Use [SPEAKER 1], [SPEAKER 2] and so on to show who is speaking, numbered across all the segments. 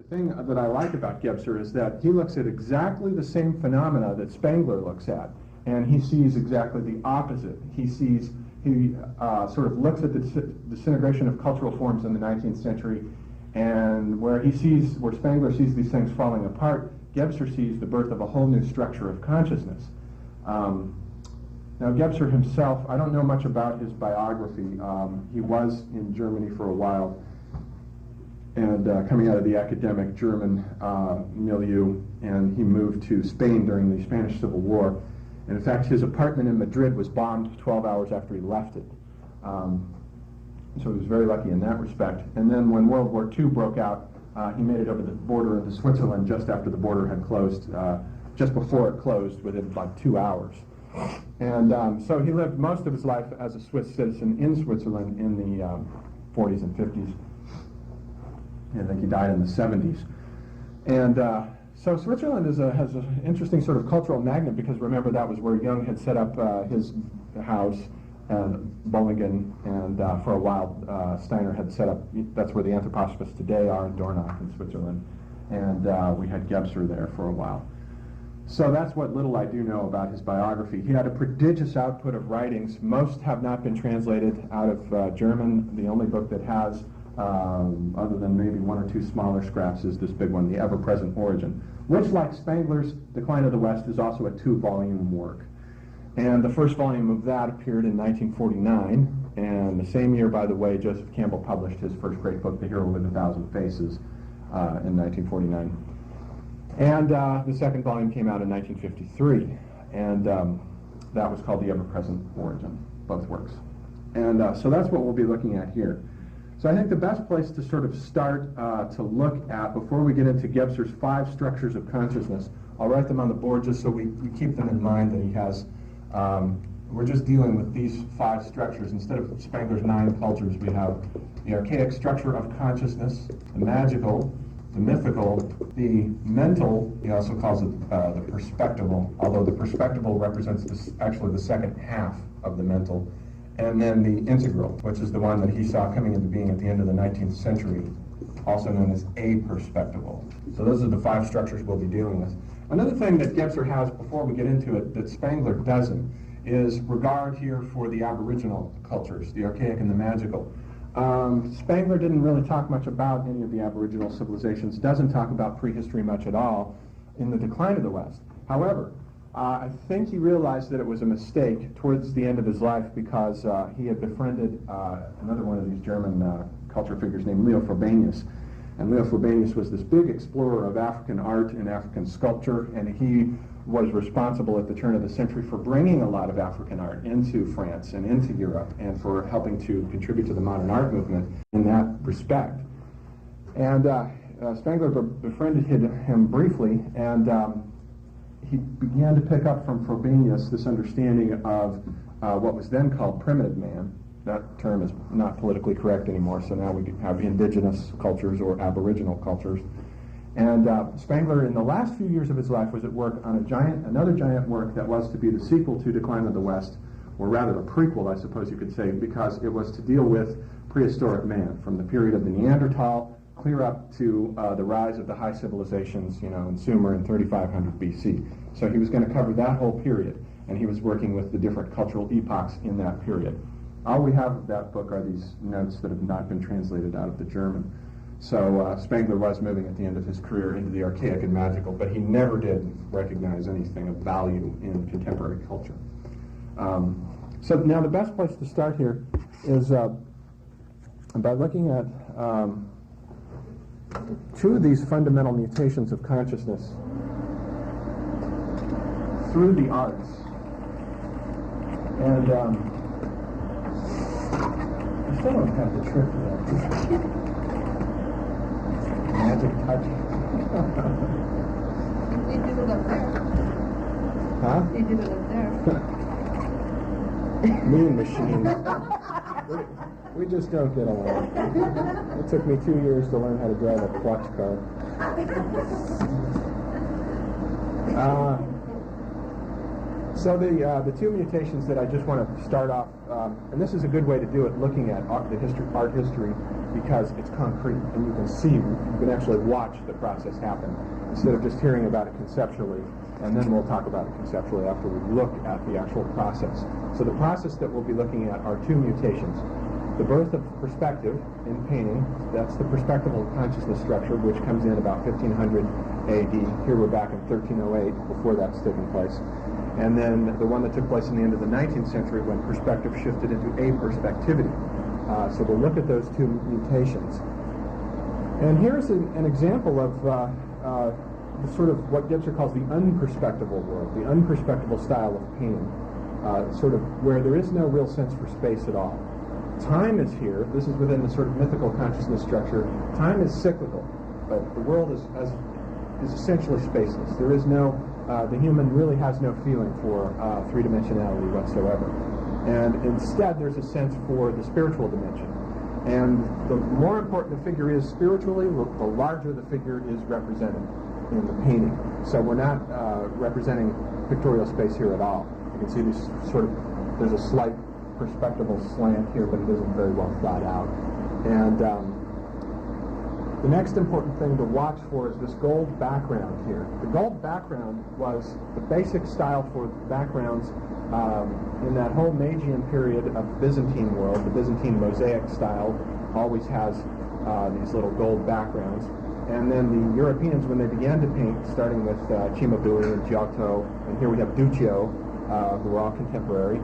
[SPEAKER 1] thing that I like about Gebser is that he looks at exactly the same phenomena that Spengler looks at, and he sees exactly the opposite. He sort of looks at the disintegration of cultural forms in the 19th century, and where Spengler sees these things falling apart, Gebser sees the birth of a whole new structure of consciousness. Now, Gebser himself, I don't know much about his biography. He was in Germany for a while, and coming out of the academic German milieu, and he moved to Spain during the Spanish Civil War. And in fact, his apartment in Madrid was bombed 12 hours after he left it. So he was very lucky in that respect. And then when World War II broke out, he made it over the border into Switzerland just after the border had closed, just before it closed, within like 2 hours. And so he lived most of his life as a Swiss citizen in Switzerland in the 40s and 50s. I think he died in the 70s. And so Switzerland has an interesting sort of cultural magnet, because remember, that was where Jung had set up his house, and Bollingen, and for a while Steiner had set up, that's where the anthroposophists today are, in Dornach in Switzerland. And we had Gebser there for a while. So that's what little I do know about his biography. He had a prodigious output of writings. Most have not been translated out of German. The only book that has, other than maybe one or two smaller scraps, is this big one, The Ever-Present Origin, which, like Spengler's Decline of the West, is also a 2-volume work. And the first volume of that appeared in 1949, and the same year, by the way, Joseph Campbell published his first great book, The Hero with a Thousand Faces, in 1949. And the second volume came out in 1953, and that was called The Ever-Present Origin, both works. And so that's what we'll be looking at here. So I think the best place to sort of start to look at, before we get into Gebser's 5 structures of consciousness, I'll write them on the board just so we keep them in mind that he has. We're just dealing with these 5 structures. Instead of Spengler's 9 cultures, we have the archaic structure of consciousness, the magical, the mythical, the mental. He also calls it the perspectival, although the perspectival represents actually the second half of the mental, and then the integral, which is the one that he saw coming into being at the end of the 19th century, also known as aperspectival. So those are the 5 structures we'll be dealing with. Another thing that Gebser has, before we get into it, that Spengler doesn't, is regard here for the aboriginal cultures, the archaic and the magical. Spengler didn't really talk much about any of the aboriginal civilizations, doesn't talk about prehistory much at all in The Decline of the West. However, I think he realized that it was a mistake towards the end of his life, because he had befriended another one of these German culture figures named Leo Frobenius. And Leo Frobenius was this big explorer of African art and African sculpture, and he was responsible at the turn of the century for bringing a lot of African art into France and into Europe, and for helping to contribute to the modern art movement in that respect. And Spengler befriended him briefly, and he began to pick up from Frobenius this understanding of what was then called primitive man. That term is not politically correct anymore, so now we have indigenous cultures or aboriginal cultures. And Spengler, in the last few years of his life, was at work on another giant work that was to be the sequel to Decline of the West, or rather a prequel, I suppose you could say, because it was to deal with prehistoric man, from the period of the Neanderthal clear up to the rise of the high civilizations, in Sumer in 3500 BC. So he was going to cover that whole period, and he was working with the different cultural epochs in that period. All we have of that book are these notes that have not been translated out of the German. So Spengler was moving at the end of his career into the archaic and magical, but he never did recognize anything of value in contemporary culture. So now the best place to start here is by looking at 2 of these fundamental mutations of consciousness through the arts. And I still don't have the trick for that. Magic touch.
[SPEAKER 2] They did it up there.
[SPEAKER 1] Huh?
[SPEAKER 2] They did it up there.
[SPEAKER 1] Mean machine. We just don't get along. It took me 2 years to learn how to drive a clutch car. So the two mutations that I just want to start off, and this is a good way to do it, looking at art history, because it's concrete and you can see, you can actually watch the process happen instead of just hearing about it conceptually, and then we'll talk about it conceptually after we look at the actual process. So the process that we'll be looking at are two mutations. The birth of perspective in painting, that's the perspectival consciousness structure, which comes in about 1500 AD. Here we're back in 1308, before that's taken place. And then the one that took place in the end of the 19th century when perspective shifted into aperspectivity. So we'll look at those two mutations. And here's an example of the sort of what Gebser calls the unperspectival world, the unperspectival style of painting, sort of where there is no real sense for space at all. Time is here. This is within the sort of mythical consciousness structure. Time is cyclical, but the world is essentially spaceless. There is no, the human really has no feeling for three-dimensionality whatsoever. And instead, there's a sense for the spiritual dimension. And the more important the figure is spiritually, the larger the figure is represented in the painting. So we're not representing pictorial space here at all. You can see these sort of, there's a slight perspectival slant here, but it isn't very well thought out. And the next important thing to watch for is this gold background here. The gold background was the basic style for backgrounds in that whole Magian period of the Byzantine world. The Byzantine mosaic style always has these little gold backgrounds. And then the Europeans, when they began to paint, starting with Cimabue and Giotto, and here we have Duccio, who are all contemporary,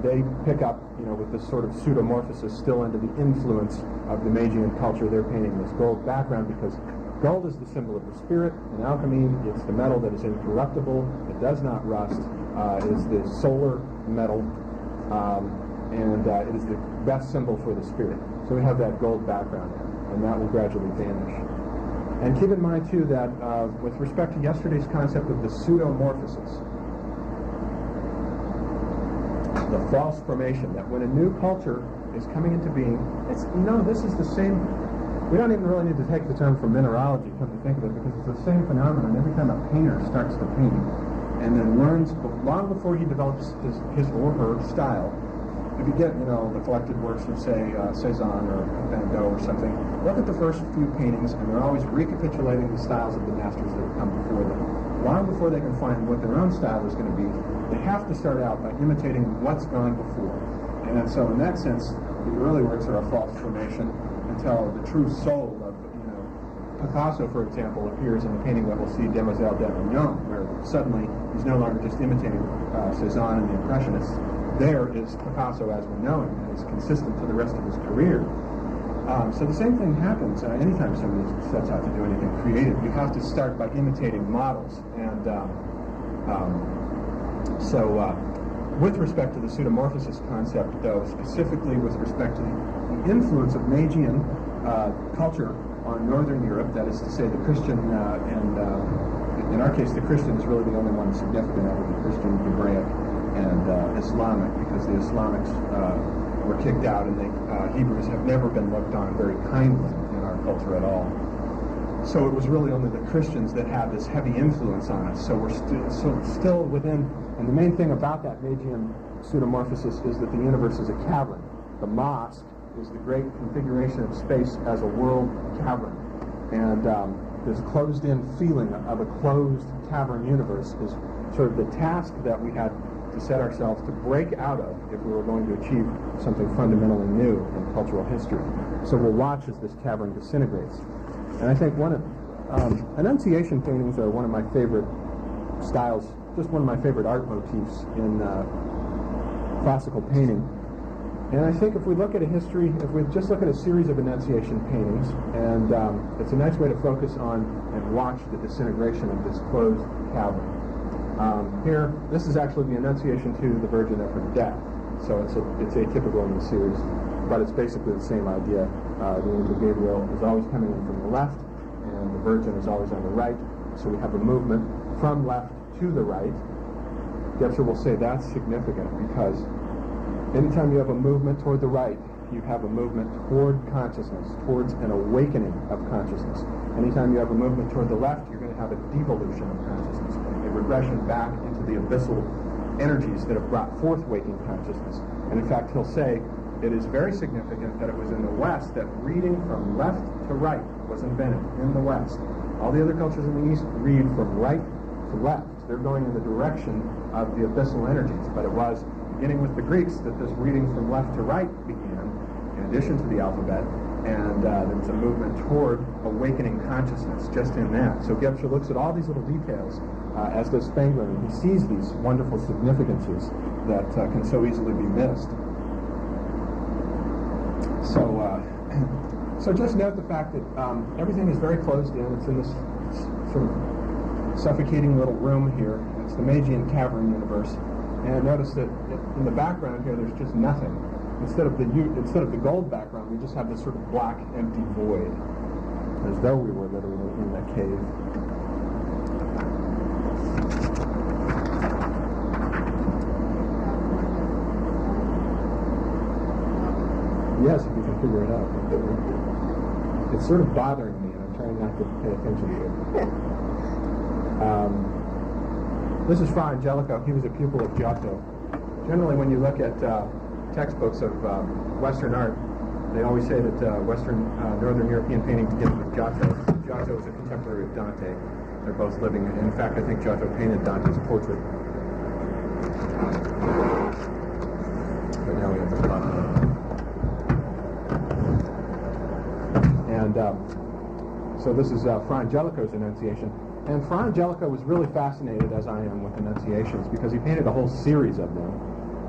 [SPEAKER 1] they pick up, with this sort of pseudomorphosis still under the influence of the Magian culture. They're painting this gold background because gold is the symbol of the spirit. In alchemy, it's the metal that is incorruptible, it does not rust, it is the solar metal, and it is the best symbol for the spirit. So we have that gold background there, and that will gradually vanish. And keep in mind, too, that with respect to yesterday's concept of the pseudomorphosis, the false formation, that when a new culture is coming into being, this is the same. We don't even really need to take the term from mineralogy, come to think of it, because it's the same phenomenon every time a painter starts to paint and then learns, long before he develops his or her style. If you get, the collected works of, say, Cézanne or Van Gogh or something, look at the first few paintings, and they're always recapitulating the styles of the masters that have come before them. Long before they can find what their own style is going to be, they have to start out by imitating what's gone before. And so in that sense, the early works are a false formation until the true soul of, Picasso, for example, appears in the painting that we'll see, Demoiselle d'Avignon, where suddenly he's no longer just imitating Cézanne and the Impressionists. There is Picasso as we know him, and is consistent to the rest of his career. So the same thing happens anytime somebody sets out to do anything creative. You have to start by imitating models. And with respect to the pseudomorphosis concept, though, specifically with respect to the influence of Magian culture on Northern Europe, that is to say the Christian, in our case the Christian is really the only one significant out of the Christian, Hebraic, and Islamic, because the Islamics were kicked out, and the Hebrews have never been looked on very kindly in our culture at all. So it was really only the Christians that had this heavy influence on us. So we're still within, and the main thing about that Magian pseudomorphosis is that the universe is a cavern. The mosque is the great configuration of space as a world cavern. And this closed-in feeling of a closed cavern universe is sort of the task that we had to set ourselves to break out of if we were going to achieve something fundamentally new in cultural history. So we'll watch as this cavern disintegrates. And I think Annunciation paintings are one of my favorite styles, just one of my favorite art motifs in classical painting. And I think if we look at a history, if we just look at a series of Annunciation paintings, and it's a nice way to focus on and watch the disintegration of this closed cavern. Here, this is actually the Annunciation to the Virgin at her death. So it's atypical in the series, but it's basically the same idea. The angel Gabriel is always coming in from the left, and the Virgin is always on the right. So we have a movement from left to the right. Gebser will say that's significant because anytime you have a movement toward the right, you have a movement toward consciousness, towards an awakening of consciousness. Anytime you have a movement toward the left, you're going to have a devolution of consciousness, a regression back into the abyssal energies that have brought forth waking consciousness. And in fact, he'll say it is very significant that it was in the West that reading from left to right was invented, in the West. All the other cultures in the East read from right to left. They're going in the direction of the abyssal energies, but it was beginning with the Greeks that this reading from left to right began, in addition to the alphabet, and there was a movement toward awakening consciousness just in that. So Gebser looks at all these little details, as does Spengler, and he sees these wonderful significances that can so easily be missed. So just note the fact that everything is very closed in. It's in this sort of suffocating little room here. It's the Magian cavern universe. And notice that in the background here, there's just nothing. Instead of the gold background, we just have this sort of black, empty void, as though we were literally in a cave. Yes, if you can figure it out. It's sort of bothering me, and I'm trying not to pay attention to it. This is Fra Angelico. He was a pupil of Giotto. Generally, when you look at textbooks of Western art, they always say that Northern European painting begins with Giotto. Giotto is a contemporary of Dante. They're both living. In fact, I think Giotto painted Dante's portrait. But now we have the plot. And so this is Fra Angelico's Annunciation. And Fra Angelico was really fascinated, as I am, with Annunciations, because he painted a whole series of them.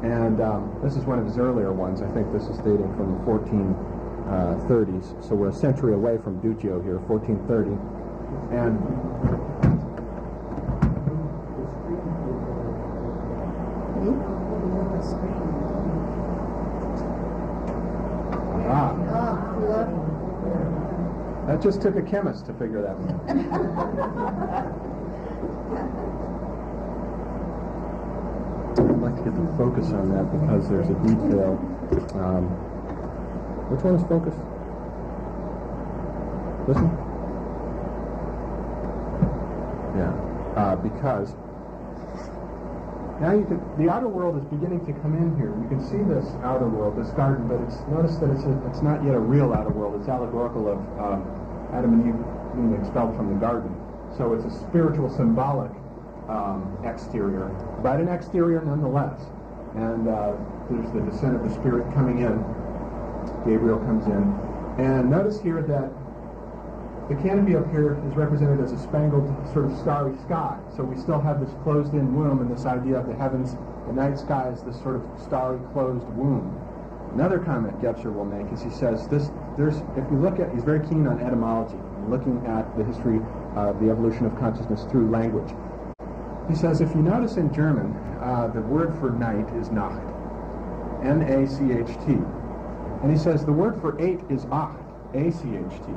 [SPEAKER 1] And this is one of his earlier ones. I think this is dating from the 1430s. So we're a century away from Duccio here, 1430. And that just took a chemist to figure that one out. I'd like to get the focus on that because there's a detail. Which one is focus? This one? Yeah. Because now the outer world is beginning to come in here. You can see this outer world, this garden, but notice that it's not yet a real outer world. It's allegorical of Adam and Eve being expelled from the garden. So it's a spiritual, symbolic exterior, but an exterior nonetheless. And there's the descent of the Spirit coming in. Gabriel comes in. And notice here that the canopy up here is represented as a spangled sort of starry sky. So we still have this closed-in womb and this idea of the heavens, the night sky is this sort of starry closed womb. Another comment Gebser will make is he says if you look at, he's very keen on etymology, looking at the history of the evolution of consciousness through language. He says, if you notice in German, the word for night is Nacht, N-A-C-H-T. And he says the word for 8 is Acht, A-C-H-T.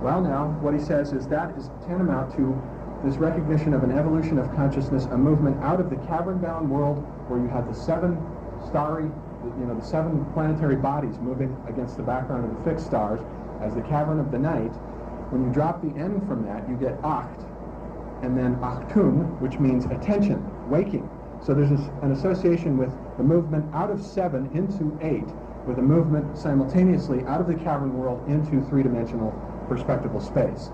[SPEAKER 1] Well now, what he says is that is tantamount to this recognition of an evolution of consciousness, a movement out of the cavern-bound world where you have the 7 starry, the 7 planetary bodies moving against the background of the fixed stars as the cavern of the night. When you drop the N from that, you get Acht, and then Achtung, which means attention, waking. So there's an association with the movement out of 7 into 8, with a movement simultaneously out of the cavern world into 3-dimensional perspectival space.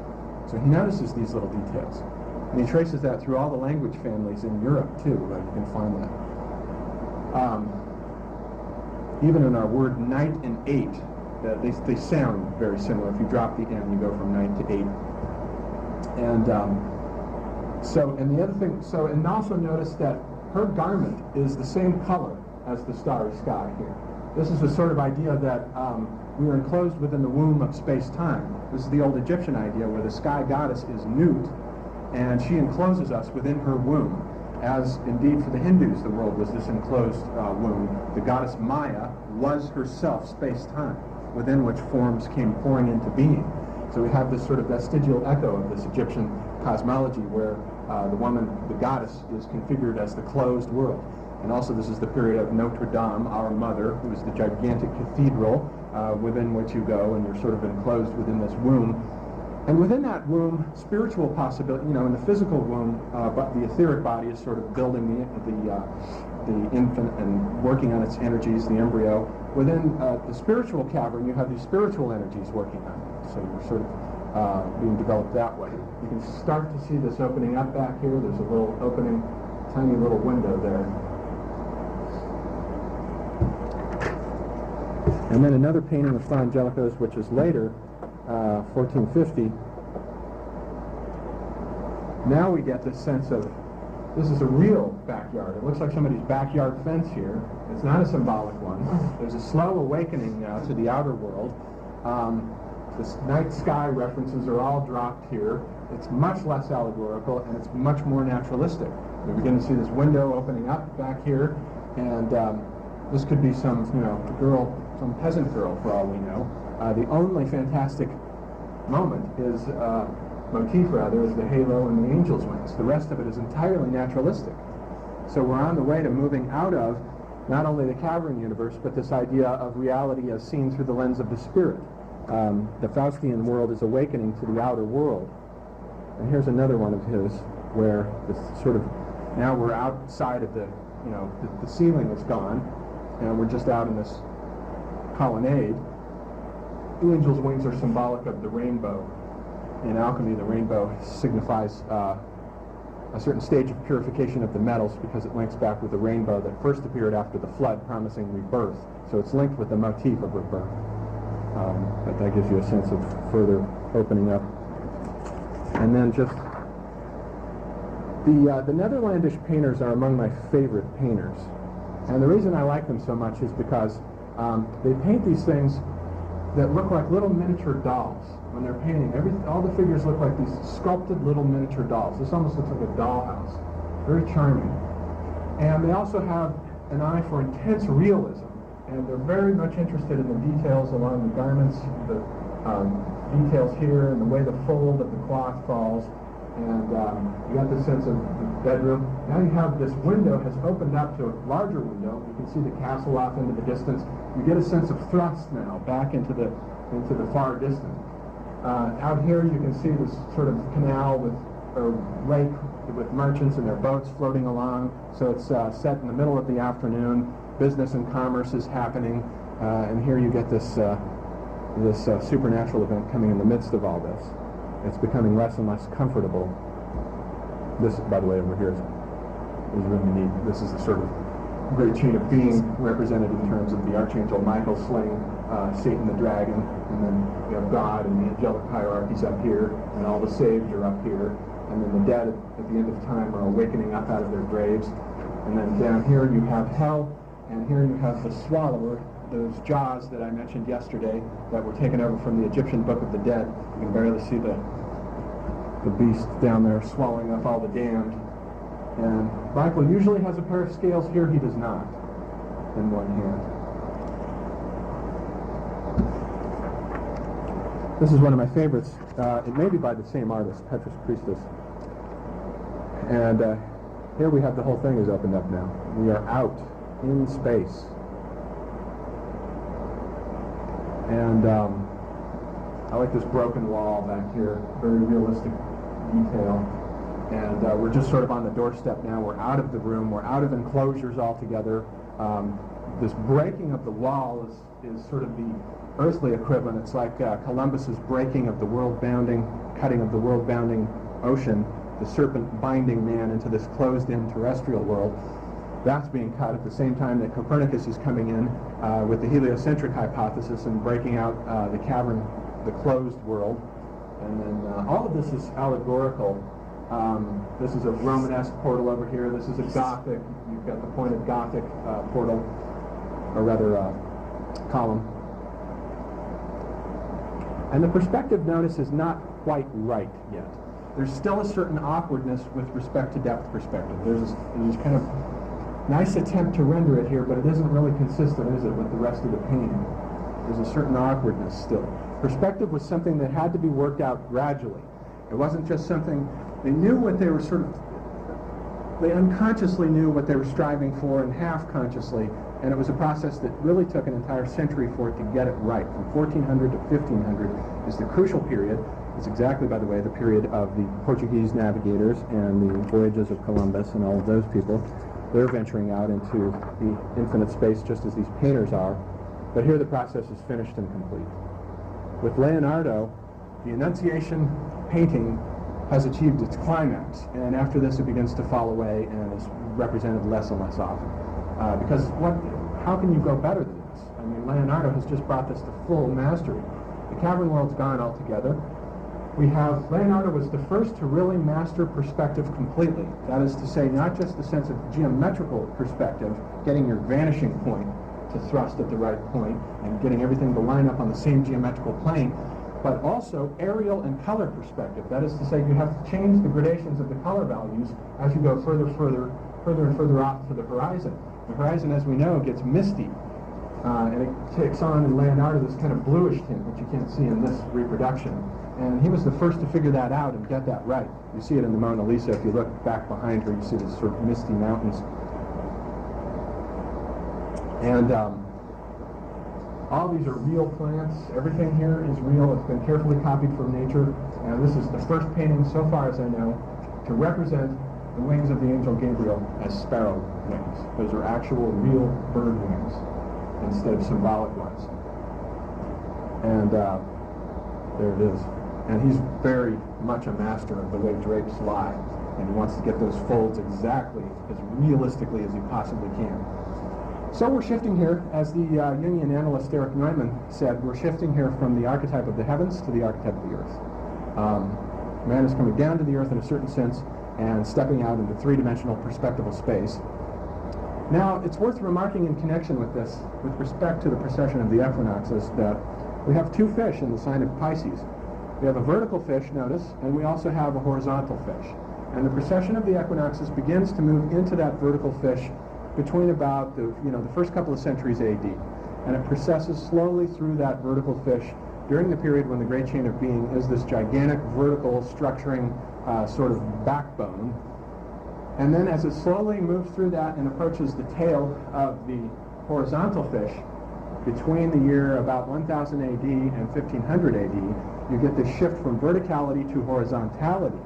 [SPEAKER 1] So he notices these little details. And he traces that through all the language families in Europe, too. You can find that. Even in our word night and 8, they sound very similar. If you drop the N, you go from night to 8. And the other thing, and also notice that her garment is the same color as the starry sky here. This is the sort of idea that we are enclosed within the womb of space-time. This is the old Egyptian idea where the sky goddess is Nut, and she encloses us within her womb. As indeed for the Hindus, the world was this enclosed womb. The goddess Maya was herself space-time, within which forms came pouring into being. So we have this sort of vestigial echo of this Egyptian cosmology where the woman, the goddess, is configured as the closed world. And also this is the period of Notre Dame, our mother, who is the gigantic cathedral within which you go, and you're sort of enclosed within this womb. And within that womb, spiritual possibility, in the physical womb, but the etheric body is sort of building the infant and working on its energies, the embryo. Within the spiritual cavern, you have these spiritual energies working on it. So you're sort of being developed that way. You can start to see this opening up back here. There's a little opening, tiny little window there. And then another painting of Fra Angelico's, which is later, 1450. Now we get this sense of, this is a real backyard. It looks like somebody's backyard fence here. It's not a symbolic one. There's a slow awakening now to the outer world. This night sky references are all dropped here. It's much less allegorical, and it's much more naturalistic. We begin to see this window opening up back here, and this could be some, girl, some peasant girl for all we know. The only fantastic moment is, motif rather, is the halo and the angel's wings. The rest of it is entirely naturalistic. So we're on the way to moving out of not only the cavern universe, but this idea of reality as seen through the lens of the spirit. The Faustian world is awakening to the outer world. And here's another one of his, where this sort of, now we're outside of the ceiling is gone, and we're just out in this colonnade. The angel's wings are symbolic of the rainbow. In alchemy, the rainbow signifies a certain stage of purification of the metals, because it links back with the rainbow that first appeared after the flood, promising rebirth. So it's linked with the motif of rebirth. But that gives you a sense of further opening up. And then just the Netherlandish painters are among my favorite painters. And the reason I like them so much is because they paint these things that look like little miniature dolls. When they're painting, all the figures look like these sculpted little miniature dolls. This almost looks like a dollhouse. Very charming. And they also have an eye for intense realism. And they're very much interested in the details along the garments, the details here, and the way the fold of the cloth falls. And you got this sense of the bedroom. Now you have this window has opened up to a larger window. You can see the castle off into the distance. You get a sense of thrust now back into the far distance. Out here you can see this sort of canal with a lake with merchants and their boats floating along. So it's set in the middle of the afternoon. Business and commerce is happening, and here you get this supernatural event coming in the midst of all this. It's becoming less and less comfortable. This, by the way, over here is really neat. This is the sort of great chain of being represented in terms of the Archangel Michael slaying Satan the dragon, and then you have God and the angelic hierarchies up here, and all the saved are up here, and then the dead at the end of time are awakening up out of their graves. And then down here you have hell, and here you have the swallower, those jaws that I mentioned yesterday that were taken over from the Egyptian Book of the Dead. You can barely see the beast down there swallowing up all the damned. And Michael usually has a pair of scales. Here he does not, in one hand. This is one of my favorites. It may be by the same artist, Petrus Christus. And here we have the whole thing is opened up now. We are out in space. And I like this broken wall back here, very realistic detail. And we're just sort of on the doorstep now. We're out of the room. We're out of enclosures altogether. This breaking of the wall is sort of the earthly equivalent. It's like Columbus's breaking of the world-bounding, cutting of the world-bounding ocean, the serpent binding man into this closed-in terrestrial world. That's being cut at the same time that Copernicus is coming in with the heliocentric hypothesis and breaking out the cavern, the closed world. And then all of this is allegorical. This is a Romanesque portal over here. This is a Gothic. You've got the pointed Gothic portal, or rather column. And the perspective, notice, is not quite right yet. There's still a certain awkwardness with respect to depth perspective. There's this kind of nice attempt to render it here, but it isn't really consistent, is it, with the rest of the painting? There's a certain awkwardness still. Perspective was something that had to be worked out gradually. It wasn't just something, they knew what they were they unconsciously knew what they were striving for, and half-consciously, and it was a process that really took an entire century for it to get it right. From 1400 to 1500 is the crucial period.
[SPEAKER 3] It's exactly, by the way, the period of the Portuguese navigators and the voyages of Columbus and all of those people. They're venturing out into the infinite space just as these painters are. But here the process is finished and complete. With Leonardo, the Annunciation painting has achieved its climax, and after this it begins to fall away and is represented less and less often. Because how can you go better than this? I mean, Leonardo has just brought this to full mastery. The cavern world's gone altogether. Leonardo was the first to really master perspective completely. That is to say, not just the sense of geometrical perspective, getting your vanishing point to thrust at the right point and getting everything to line up on the same geometrical plane, but also aerial and color perspective. That is to say, you have to change the gradations of the color values as you go further and further off to the horizon. The horizon, as we know, gets misty, and it takes on in Leonardo this kind of bluish tint, which you can't see in this reproduction. And he was the first to figure that out and get that right. You see it in the Mona Lisa. If you look back behind her, you see these sort of misty mountains. And all these are real plants. Everything here is real. It's been carefully copied from nature. And this is the first painting, so far as I know, to represent the wings of the angel Gabriel as sparrow wings. Those are actual, real bird wings instead of symbolic ones. And there it is. And he's very much a master of the way drapes lie. And he wants to get those folds exactly, as realistically as he possibly can. So we're shifting here, as the Jungian analyst Eric Neumann said, we're shifting here from the archetype of the heavens to the archetype of the earth. Man is coming down to the earth in a certain sense and stepping out into three-dimensional perspectival space. Now, it's worth remarking in connection with this, with respect to the precession of the equinoxes, that we have two fish in the sign of Pisces. We have a vertical fish, notice, and we also have a horizontal fish. And the precession of the equinoxes begins to move into that vertical fish between about the first couple of centuries AD. And it processes slowly through that vertical fish during the period when the great chain of being is this gigantic vertical structuring sort of backbone. And then as it slowly moves through that and approaches the tail of the horizontal fish, between the year about 1000 AD and 1500 AD, you get this shift from verticality to horizontality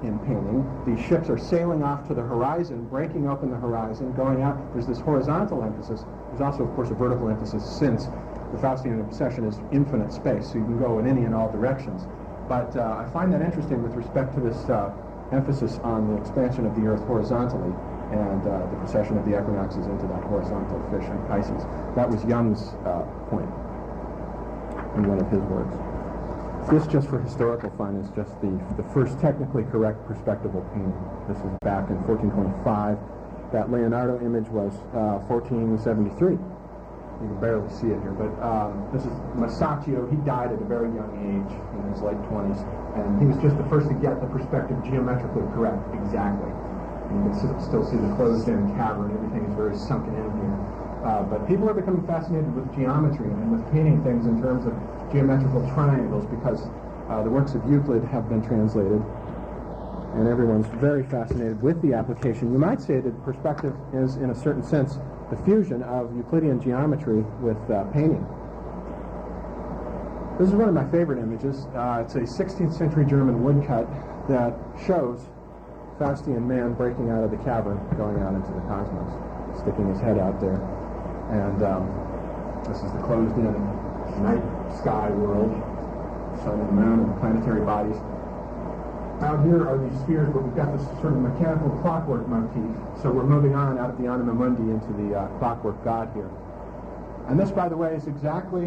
[SPEAKER 3] in painting. These ships are sailing off to the horizon, breaking open the horizon, going out. There's this horizontal emphasis. There's also, of course, a vertical emphasis, since the Faustian obsession is infinite space, so you can go in any and all directions. But I find that interesting with respect to this emphasis on the expansion of the Earth horizontally and the precession of the equinoxes into that horizontal fish in Pisces. That was Jung's point in one of his works. This, just for historical fun, is just the first technically correct perspectival painting. This is back in 1425. That Leonardo image was 1473. You can barely see it here, but this is Masaccio. He died at a very young age, in his late 20s, and he was just the first to get the perspective geometrically correct, exactly. And you can still see the closed-in cavern. Everything is very sunken in here. But people are becoming fascinated with geometry and with painting things in terms of geometrical triangles, because the works of Euclid have been translated, and everyone's very fascinated with the application. You might say that perspective is, in a certain sense, the fusion of Euclidean geometry with painting. This is one of my favorite images. It's a 16th century German woodcut that shows Faustian man breaking out of the cavern, going out into the cosmos, sticking his head out there. And this is the closed-in night sky world, sun and moon and planetary bodies. Out here are these spheres, but we've got this sort of mechanical clockwork motif. So we're moving on out of the Anima Mundi into the clockwork god here. And this, by the way, is exactly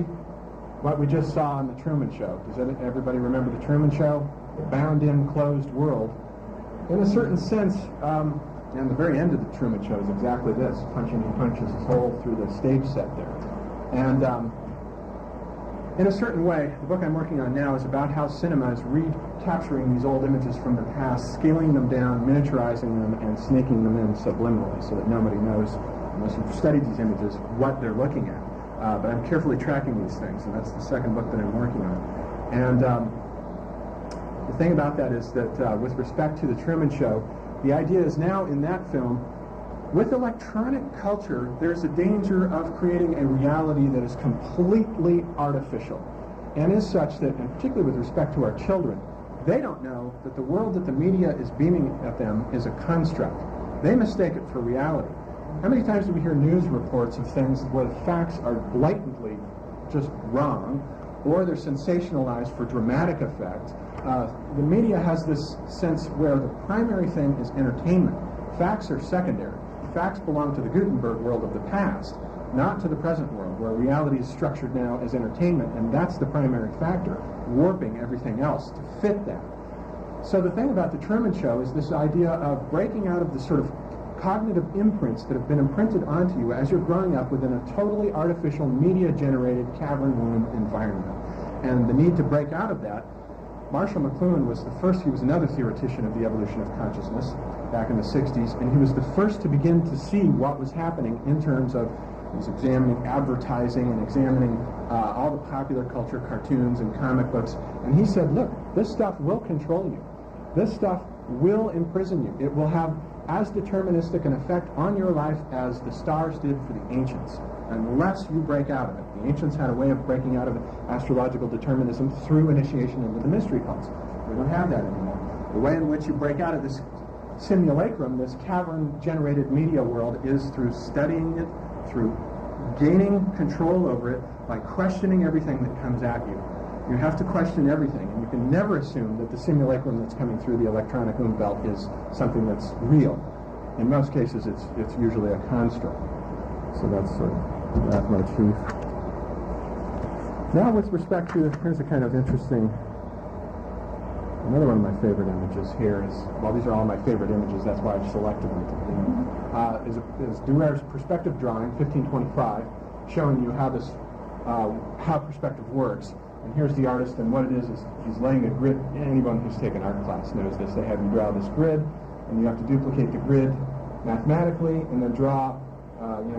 [SPEAKER 3] what we just saw on the Truman Show. Does everybody remember the Truman Show? The bound-in, closed world. In a certain sense, and the very end of the Truman Show is exactly this. Punching and punches his hole through the stage set there. And in a certain way, the book I'm working on now is about how cinema is recapturing these old images from the past, scaling them down, miniaturizing them, and snaking them in subliminally so that nobody knows, unless you've studied these images, what they're looking at. But I'm carefully tracking these things, and that's the second book that I'm working on. And the thing about that is that with respect to the Truman Show, the idea is now in that film, with electronic culture, there's a danger of creating a reality that is completely artificial, and is such that, and particularly with respect to our children, They don't know that the world that the media is beaming at them is a construct. They mistake it for reality. How many times do we hear news reports of things where the facts are blatantly just wrong, or they're sensationalized for dramatic effect? The media has this sense where the primary thing is entertainment. Facts are secondary. Facts belong to the Gutenberg world of the past, not to the present world, where reality is structured now as entertainment, and that's the primary factor, warping everything else to fit that. So the thing about the Truman Show is this idea of breaking out of the sort of cognitive imprints that have been imprinted onto you as you're growing up within a totally artificial, media-generated cavern womb environment. And the need to break out of that, Marshall McLuhan was the first, he was another theoretician of the evolution of consciousness back in the 60s, and he was the first to begin to see what was happening in terms of, he was examining advertising and examining all the popular culture, cartoons and comic books, and he said, look, this stuff will control you. This stuff will imprison you. It will have as deterministic an effect on your life as the stars did for the ancients, unless you break out of it. The ancients had a way of breaking out of astrological determinism through initiation into the mystery cults. We don't have that anymore. The way in which you break out of this simulacrum, this cavern-generated media world, is through studying it, through gaining control over it, by questioning everything that comes at you. You have to question everything, and you can never assume that the simulacrum that's coming through the electronic belt is something that's real. In most cases, it's usually a construct. So that's sort of that motif. Now with respect to, here's a kind of interesting, another one of my favorite images here is, well, these are all my favorite images, that's why I've selected them. Is Duer's perspective drawing, 1525, showing you how this, how perspective works. And here's the artist, and what it is he's laying a grid. Anyone who's taken art class knows this. They have you draw this grid, and you have to duplicate the grid mathematically, and then draw,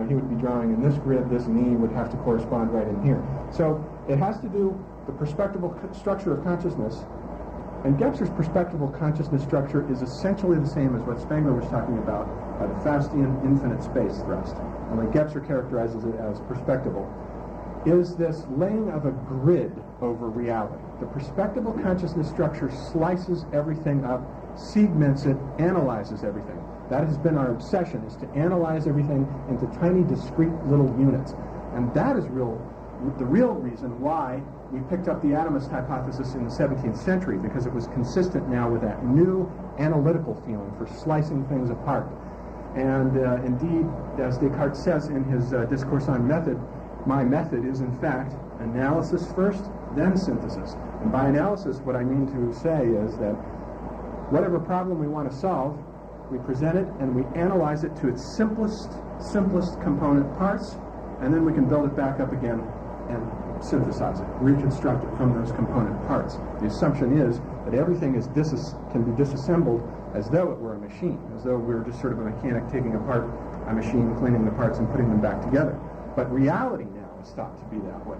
[SPEAKER 3] he would be drawing in this grid, this knee would have to correspond right in here. So it has to do the perspectival structure of consciousness, and Gebser's perspectival consciousness structure is essentially the same as what Spengler was talking about by the Faustian infinite space thrust. And like Gebser characterizes it as perspectival, is this laying of a grid over reality. The perspectival consciousness structure slices everything up, segments it, analyzes everything. That has been our obsession, is to analyze everything into tiny, discrete little units. And that is the real reason why we picked up the atomist hypothesis in the 17th century, because it was consistent now with that new analytical feeling for slicing things apart. And indeed, as Descartes says in his Discourse on Method, my method is, in fact, analysis first, then synthesis. And by analysis, what I mean to say is that whatever problem we want to solve, we present it and we analyze it to its simplest component parts, and then we can build it back up again and synthesize it, reconstruct it from those component parts. The assumption is that everything can be disassembled as though it were a machine, as though we were just sort of a mechanic taking apart a machine, cleaning the parts, and putting them back together. But reality now is thought to be that way.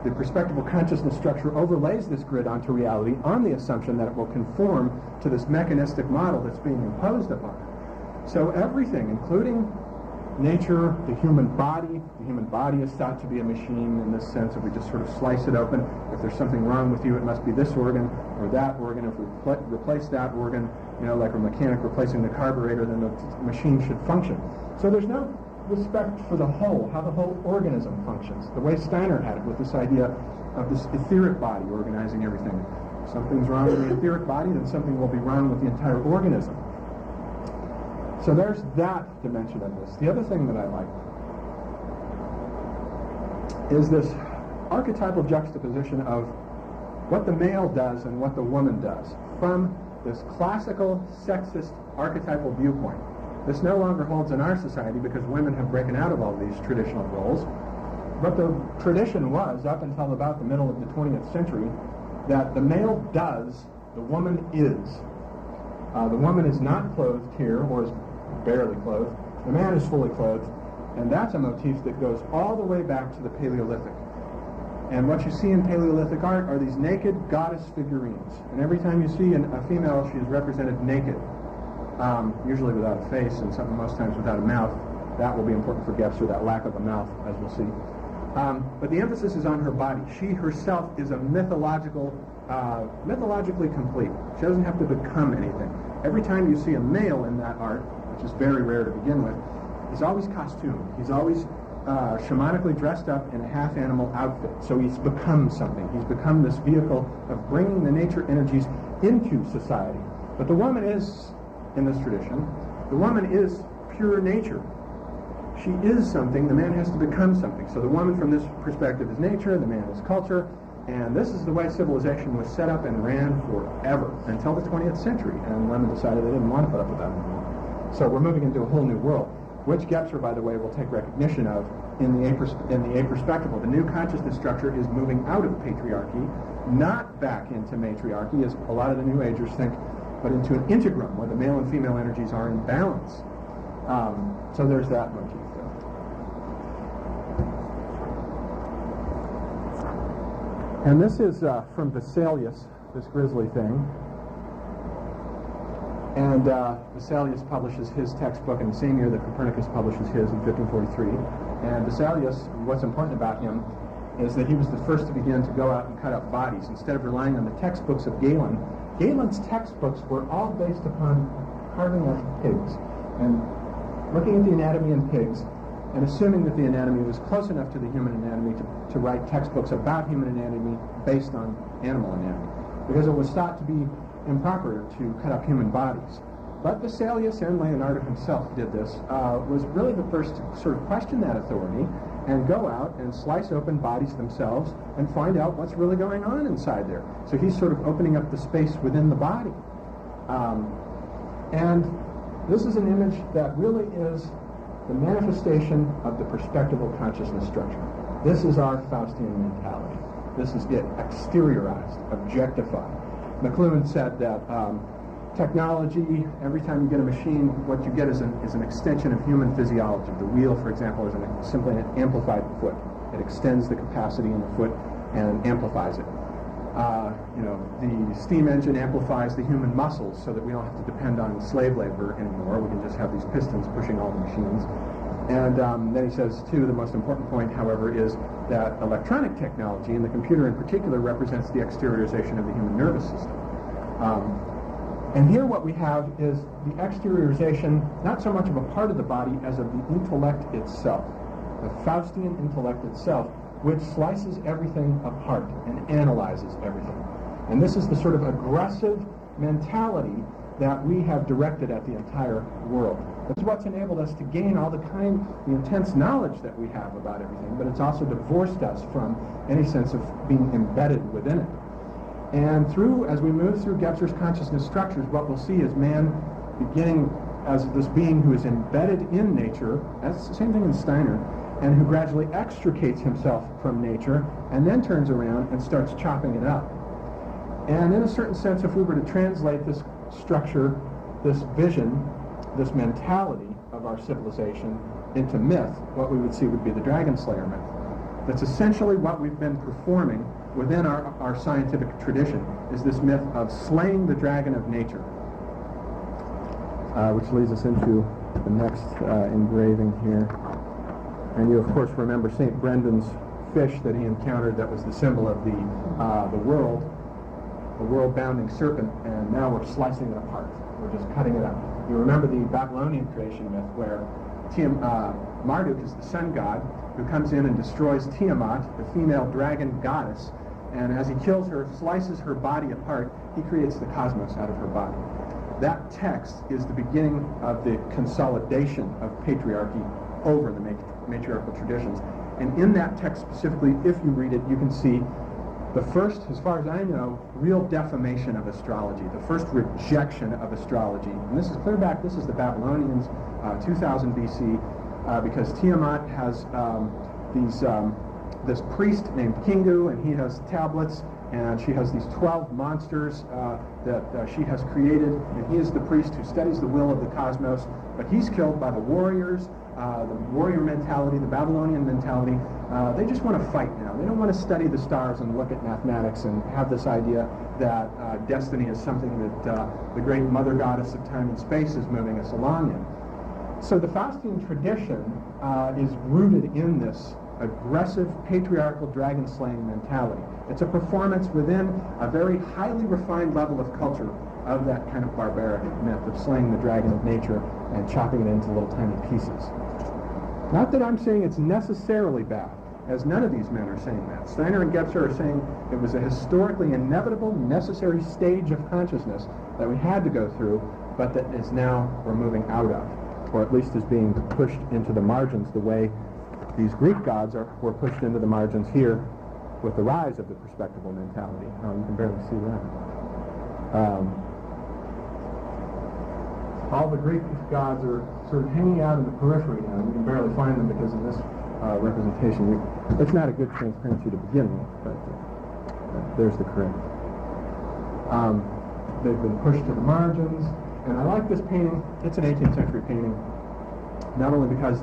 [SPEAKER 3] The perspectival consciousness structure overlays this grid onto reality on the assumption that it will conform to this mechanistic model that's being imposed upon it. So everything, including nature, the human body is thought to be a machine in this sense. If we just sort of slice it open, if there's something wrong with you, it must be this organ or that organ. If we replace that organ, like a mechanic replacing the carburetor, then the machine should function. So there's no respect for the whole, how the whole organism functions, the way Steiner had it with this idea of this etheric body organizing everything. If something's wrong with the etheric body, then something will be wrong with the entire organism. So there's that dimension of this. The other thing that I like is this archetypal juxtaposition of what the male does and what the woman does from this classical sexist archetypal viewpoint. This no longer holds in our society because women have broken out of all these traditional roles. But the tradition was, up until about the middle of the 20th century, that the male does, the woman is. The woman is not clothed here, or is barely clothed. The man is fully clothed. And that's a motif that goes all the way back to the Paleolithic. And what you see in Paleolithic art are these naked goddess figurines. And every time you see a female, she is represented naked. Usually without a face, and most times without a mouth. That will be important for Gebser, that lack of a mouth, as we'll see. But the emphasis is on her body. She herself is a mythological mythologically complete. She doesn't have to become anything. Every time you see a male in that art, which is very rare to begin with, he's always costumed. He's always shamanically dressed up in a half-animal outfit. So he's become something. He's become this vehicle of bringing the nature energies into society. But the woman is, in this tradition, the woman is pure nature. She is something. The man has to become something. So the woman from this perspective is nature, the man is culture, and this is the way civilization was set up and ran forever, until the 20th century, and women decided they didn't want to put up with that anymore. So we're moving into a whole new world, which Gebser, by the way, will take recognition of in the a-perspectival. The new consciousness structure is moving out of patriarchy, not back into matriarchy, as a lot of the New Agers think, but into an integrum, where the male and female energies are in balance. So there's that motif. And this is from Vesalius, this grisly thing. And Vesalius publishes his textbook in the same year that Copernicus publishes his in 1543. And Vesalius, what's important about him is that he was the first to begin to go out and cut up bodies instead of relying on the textbooks of Galen. Galen's textbooks were all based upon carving up pigs and looking at the anatomy in pigs and assuming that the anatomy was close enough to the human anatomy to write textbooks about human anatomy based on animal anatomy, because it was thought to be improper to cut up human bodies. But Vesalius and Leonardo himself did this, was really the first to sort of question that authority and go out and slice open bodies themselves and find out what's really going on inside there. So he's sort of opening up the space within the body. And this is an image that really is the manifestation of the perspectival consciousness structure. This is our Faustian mentality. This is it, exteriorized, objectified. McLuhan said that technology, every time you get a machine, what you get is an extension of human physiology. The wheel, for example, is simply an amplified foot. It extends the capacity in the foot and amplifies it. The steam engine amplifies the human muscles so that we don't have to depend on slave labor anymore. We can just have these pistons pushing all the machines. And then he says, too, the most important point, however, is that electronic technology, and the computer in particular, represents the exteriorization of the human nervous system. And here what we have is the exteriorization, not so much of a part of the body as of the intellect itself, the Faustian intellect itself, which slices everything apart and analyzes everything. And this is the sort of aggressive mentality that we have directed at the entire world. This is what's enabled us to gain all the intense knowledge that we have about everything, but it's also divorced us from any sense of being embedded within it. And as we move through Gebser's consciousness structures, what we'll see is man beginning as this being who is embedded in nature. That's the same thing in Steiner, and who gradually extricates himself from nature and then turns around and starts chopping it up. And in a certain sense, if we were to translate this structure, this vision, this mentality of our civilization into myth, what we would see would be the Dragon Slayer myth. That's essentially what we've been performing within our scientific tradition, is this myth of slaying the dragon of nature. Which leads us into the next engraving here. And you, of course, remember St. Brendan's fish that he encountered that was the symbol of the world-bounding serpent, and now we're slicing it apart. We're just cutting it up. You remember the Babylonian creation myth where Marduk is the sun god who comes in and destroys Tiamat, the female dragon goddess, and as he kills her, slices her body apart, he creates the cosmos out of her body. That text is the beginning of the consolidation of patriarchy over the matriarchal traditions. And in that text specifically, if you read it, you can see the first, as far as I know, real defamation of astrology, the first rejection of astrology. And this is clear back, this is the Babylonians, 2000 BC, because Tiamat has this priest named Kingu, and he has tablets, and she has these 12 monsters that she has created, and he is the priest who studies the will of the cosmos, but he's killed by the warriors, the warrior mentality, the Babylonian mentality. They just want to fight now. They don't want to study the stars and look at mathematics and have this idea that destiny is something that the great mother goddess of time and space is moving us along in. So the Faustian tradition is rooted in this aggressive, patriarchal, dragon-slaying mentality. It's a performance within a very highly refined level of culture of that kind of barbaric myth of slaying the dragon of nature and chopping it into little tiny pieces. Not that I'm saying it's necessarily bad, as none of these men are saying that. Steiner and Gebser are saying it was a historically inevitable, necessary stage of consciousness that we had to go through, but that is now we're moving out of, or at least is being pushed into the margins the way these Greek gods were pushed into the margins here with the rise of the perspectival mentality. You can barely see that. All the Greek gods are sort of hanging out in the periphery now. You can barely find them because of this representation. It's not a good transparency to begin with, but there's the correct. They've been pushed to the margins, and I like this painting. It's an 18th century painting, not only because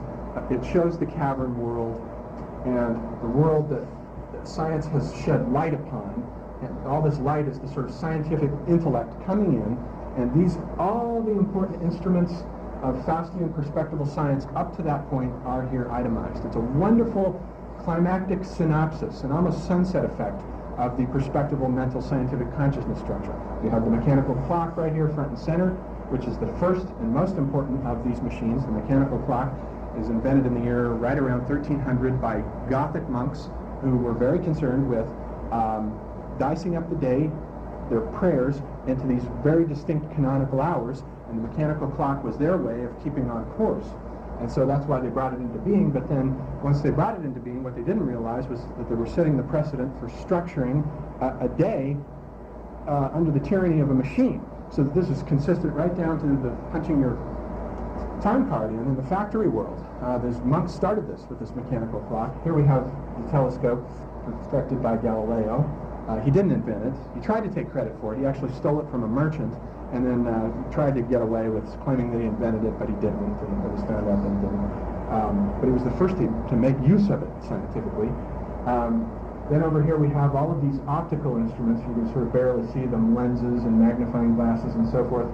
[SPEAKER 3] it shows the cavern world and the world that science has shed light upon, and all this light is the sort of scientific intellect coming in, and all the important instruments of Faustian perspectival science up to that point are here itemized. It's a wonderful climactic synopsis, an almost sunset effect of the perspectival mental scientific consciousness structure. You have the mechanical clock right here front and center, which is the first and most important of these machines. The mechanical clock is invented in the year right around 1300 by Gothic monks who were very concerned with dicing up the day, their prayers, into these very distinct canonical hours, and the mechanical clock was their way of keeping on course. And so that's why they brought it into being, but then once they brought it into being, what they didn't realize was that they were setting the precedent for structuring a day under the tyranny of a machine. So that this is consistent right down to the punching your time card in the factory world. There's monks started this with this mechanical clock. Here we have the telescope perfected by Galileo. He didn't invent it. He tried to take credit for it. He actually stole it from a merchant and then tried to get away with claiming that he invented it, but he didn't, and it was found out that he didn't. But he was the first to make use of it scientifically. Then over here we have all of these optical instruments. You can sort of barely see them, lenses and magnifying glasses and so forth.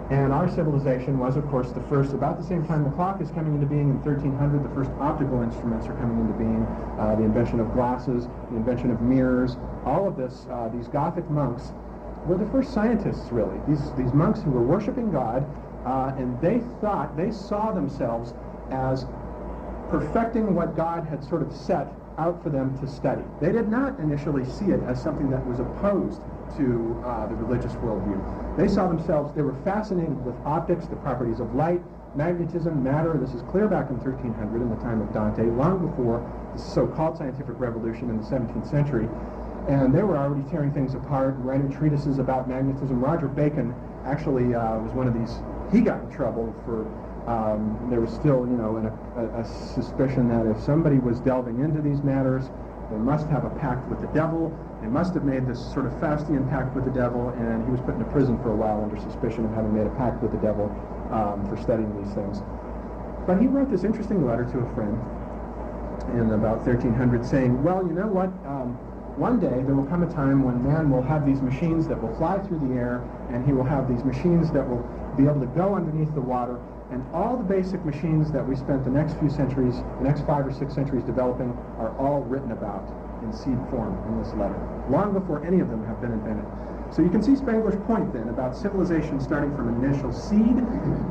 [SPEAKER 3] And our civilization was, of course, the first, about the same time the clock is coming into being in 1300, the first optical instruments are coming into being, the invention of glasses, the invention of mirrors, all of this, these Gothic monks were the first scientists, really. These monks who were worshiping God, and they saw themselves as perfecting what God had sort of set out for them to study. They did not initially see it as something that was opposed to the religious worldview. They saw themselves, they were fascinated with optics, the properties of light, magnetism, matter. This is clear back in 1300 in the time of Dante, long before the so-called scientific revolution in the 17th century. And they were already tearing things apart, writing treatises about magnetism. Roger Bacon actually was one of these. He got in trouble for, there was still, a suspicion that if somebody was delving into these matters, they must have a pact with the devil. They must have made this sort of Faustian pact with the devil, and he was put into prison for a while under suspicion of having made a pact with the devil for studying these things. But he wrote this interesting letter to a friend in about 1300 saying, well, you know what, one day there will come a time when man will have these machines that will fly through the air, and he will have these machines that will be able to go underneath the water, and all the basic machines that we spent the next few centuries, the next 5 or 6 centuries developing, are all written about in seed form in this letter, long before any of them have been invented. So you can see Spengler's point then about civilization starting from an initial seed,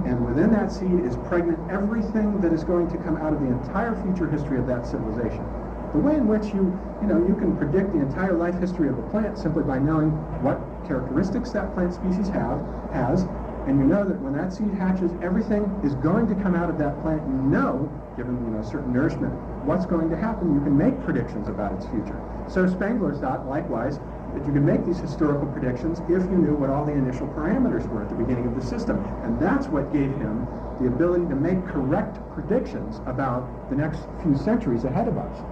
[SPEAKER 3] and within that seed is pregnant everything that is going to come out of the entire future history of that civilization. The way in which you can predict the entire life history of a plant simply by knowing what characteristics that plant species has, and you know that when that seed hatches, everything is going to come out of that plant. You know, given certain nourishment, what's going to happen. You can make predictions about its future. So Spengler thought, likewise, that you could make these historical predictions if you knew what all the initial parameters were at the beginning of the system. And that's what gave him the ability to make correct predictions about the next few centuries ahead of us,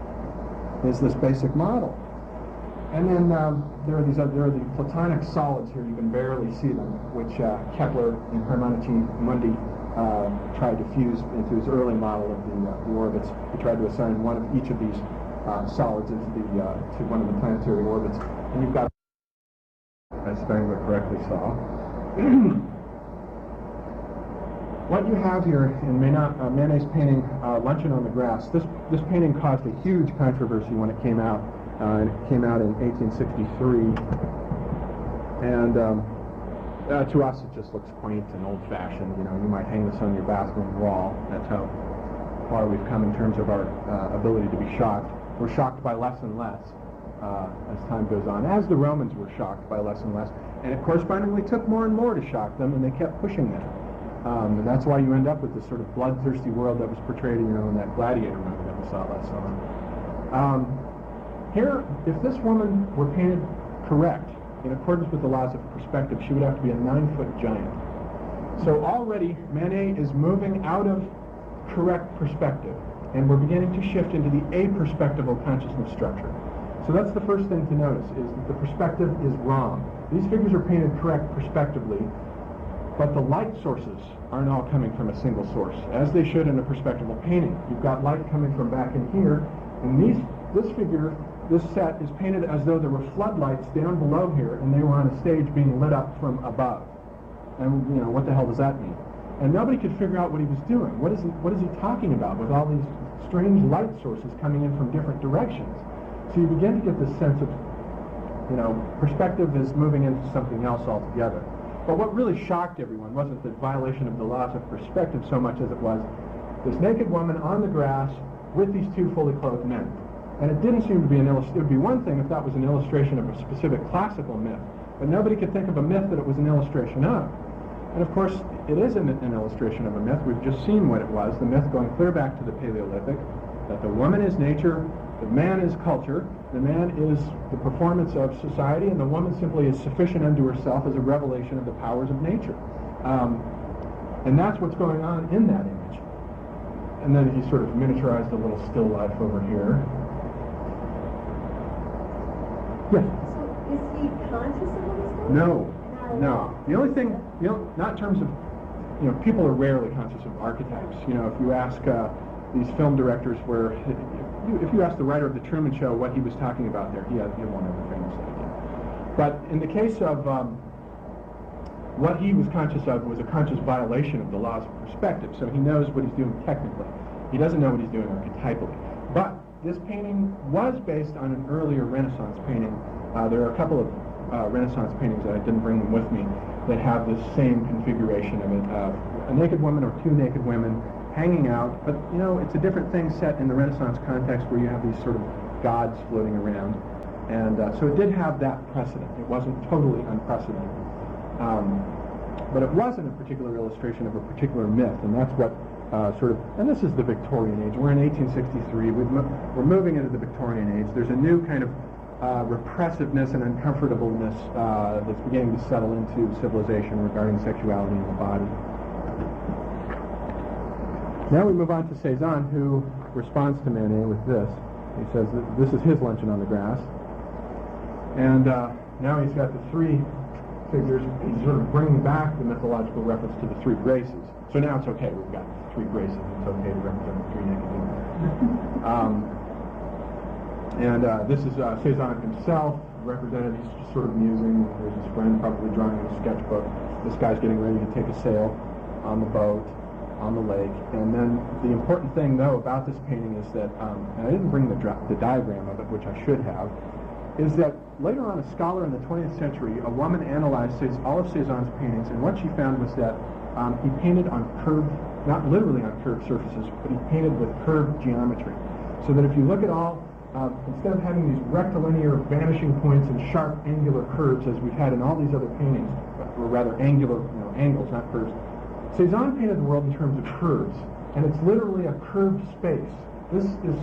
[SPEAKER 3] is this basic model. And then there are the Platonic solids here. You can barely see them, which Kepler in Harmonici Mundi tried to fuse into his early model of the orbits. He tried to assign one of each of these solids into to one of the planetary orbits. And you've got, as Spengler correctly saw, what you have here in Manet's painting, Luncheon on the Grass, this painting caused a huge controversy when it came out. And it came out in 1863. And to us, it just looks quaint and old-fashioned. You know, you might hang this on your bathroom wall. That's how far we've come in terms of our ability to be shocked. We're shocked by less and less as time goes on, as the Romans were shocked by less and less. And it correspondingly took more and more to shock them, and they kept pushing that. And that's why you end up with this sort of bloodthirsty world that was portrayed, you know, in that gladiator movie that we saw last summer. Here, if this woman were painted correct, in accordance with the laws of perspective, she would have to be a 9-foot giant. So already, Manet is moving out of correct perspective, and we're beginning to shift into the aperspectival consciousness structure. So that's the first thing to notice, is that the perspective is wrong. These figures are painted correct perspectively, but the light sources aren't all coming from a single source, as they should in a perspectival painting. You've got light coming from back in here, and this figure, this set, is painted as though there were floodlights down below here, and they were on a stage being lit up from above. And, you know, what the hell does that mean? And nobody could figure out what he was doing. What is he talking about with all these strange light sources coming in from different directions? So you begin to get this sense of, you know, perspective is moving into something else altogether. But what really shocked everyone wasn't the violation of the laws of perspective so much as it was this naked woman on the grass with these two fully clothed men. And it didn't seem to be an illustration. It would be one thing if that was an illustration of a specific classical myth, but nobody could think of a myth that it was an illustration of. And of course, it is an illustration of a myth. We've just seen what it was, the myth going clear back to the Paleolithic, that the woman is nature, the man is culture, the man is the performance of society, and the woman simply is sufficient unto herself as a revelation of the powers of nature. And that's what's going on in that image. And then he sort of miniaturized a little still life over here. Yes?
[SPEAKER 4] So is he conscious of what he's doing?
[SPEAKER 3] No. No. The only thing, you know, not in terms of, you know, people are rarely conscious of archetypes. You know, if you ask these film directors where, if you ask the writer of The Truman Show what he was talking about there, he won't have a famous idea. But in the case of what he was conscious of was a conscious violation of the laws of perspective, so he knows what he's doing technically. He doesn't know what he's doing archetypally. But this painting was based on an earlier Renaissance painting. There are a couple of Renaissance paintings that I didn't bring them with me that have this same configuration of it. A naked woman or two naked women hanging out, but you know, it's a different thing set in the Renaissance context where you have these sort of gods floating around. And so it did have that precedent. It wasn't totally unprecedented. But it wasn't a particular illustration of a particular myth, and that's what and this is the Victorian age. We're in 1863. We're moving into the Victorian age. There's a new kind of repressiveness and uncomfortableness that's beginning to settle into civilization regarding sexuality in the body. Now we move on to Cézanne, who responds to Manet with this. He says that this is his Luncheon on the Grass. And now he's got the three figures. He's sort of bringing back the mythological reference to the three graces. So now it's okay. We've got three graces. It's okay to represent the three naked women. This is Cézanne himself, represented. He's just sort of musing. There's his friend probably drawing in a sketchbook. This guy's getting ready to take a sail on the boat, on the lake. And then the important thing, though, about this painting is that, and I didn't bring the diagram of it, which I should have, is that later on a scholar in the 20th century, a woman analyzed all of Cézanne's paintings, and what she found was that he painted on curved, not literally on curved surfaces, but he painted with curved geometry. So that if you look at all, instead of having these rectilinear vanishing points and sharp angular curves as we've had in all these other paintings, or rather angular, angles, not curves, Cézanne painted the world in terms of curves, and it's literally a curved space. This is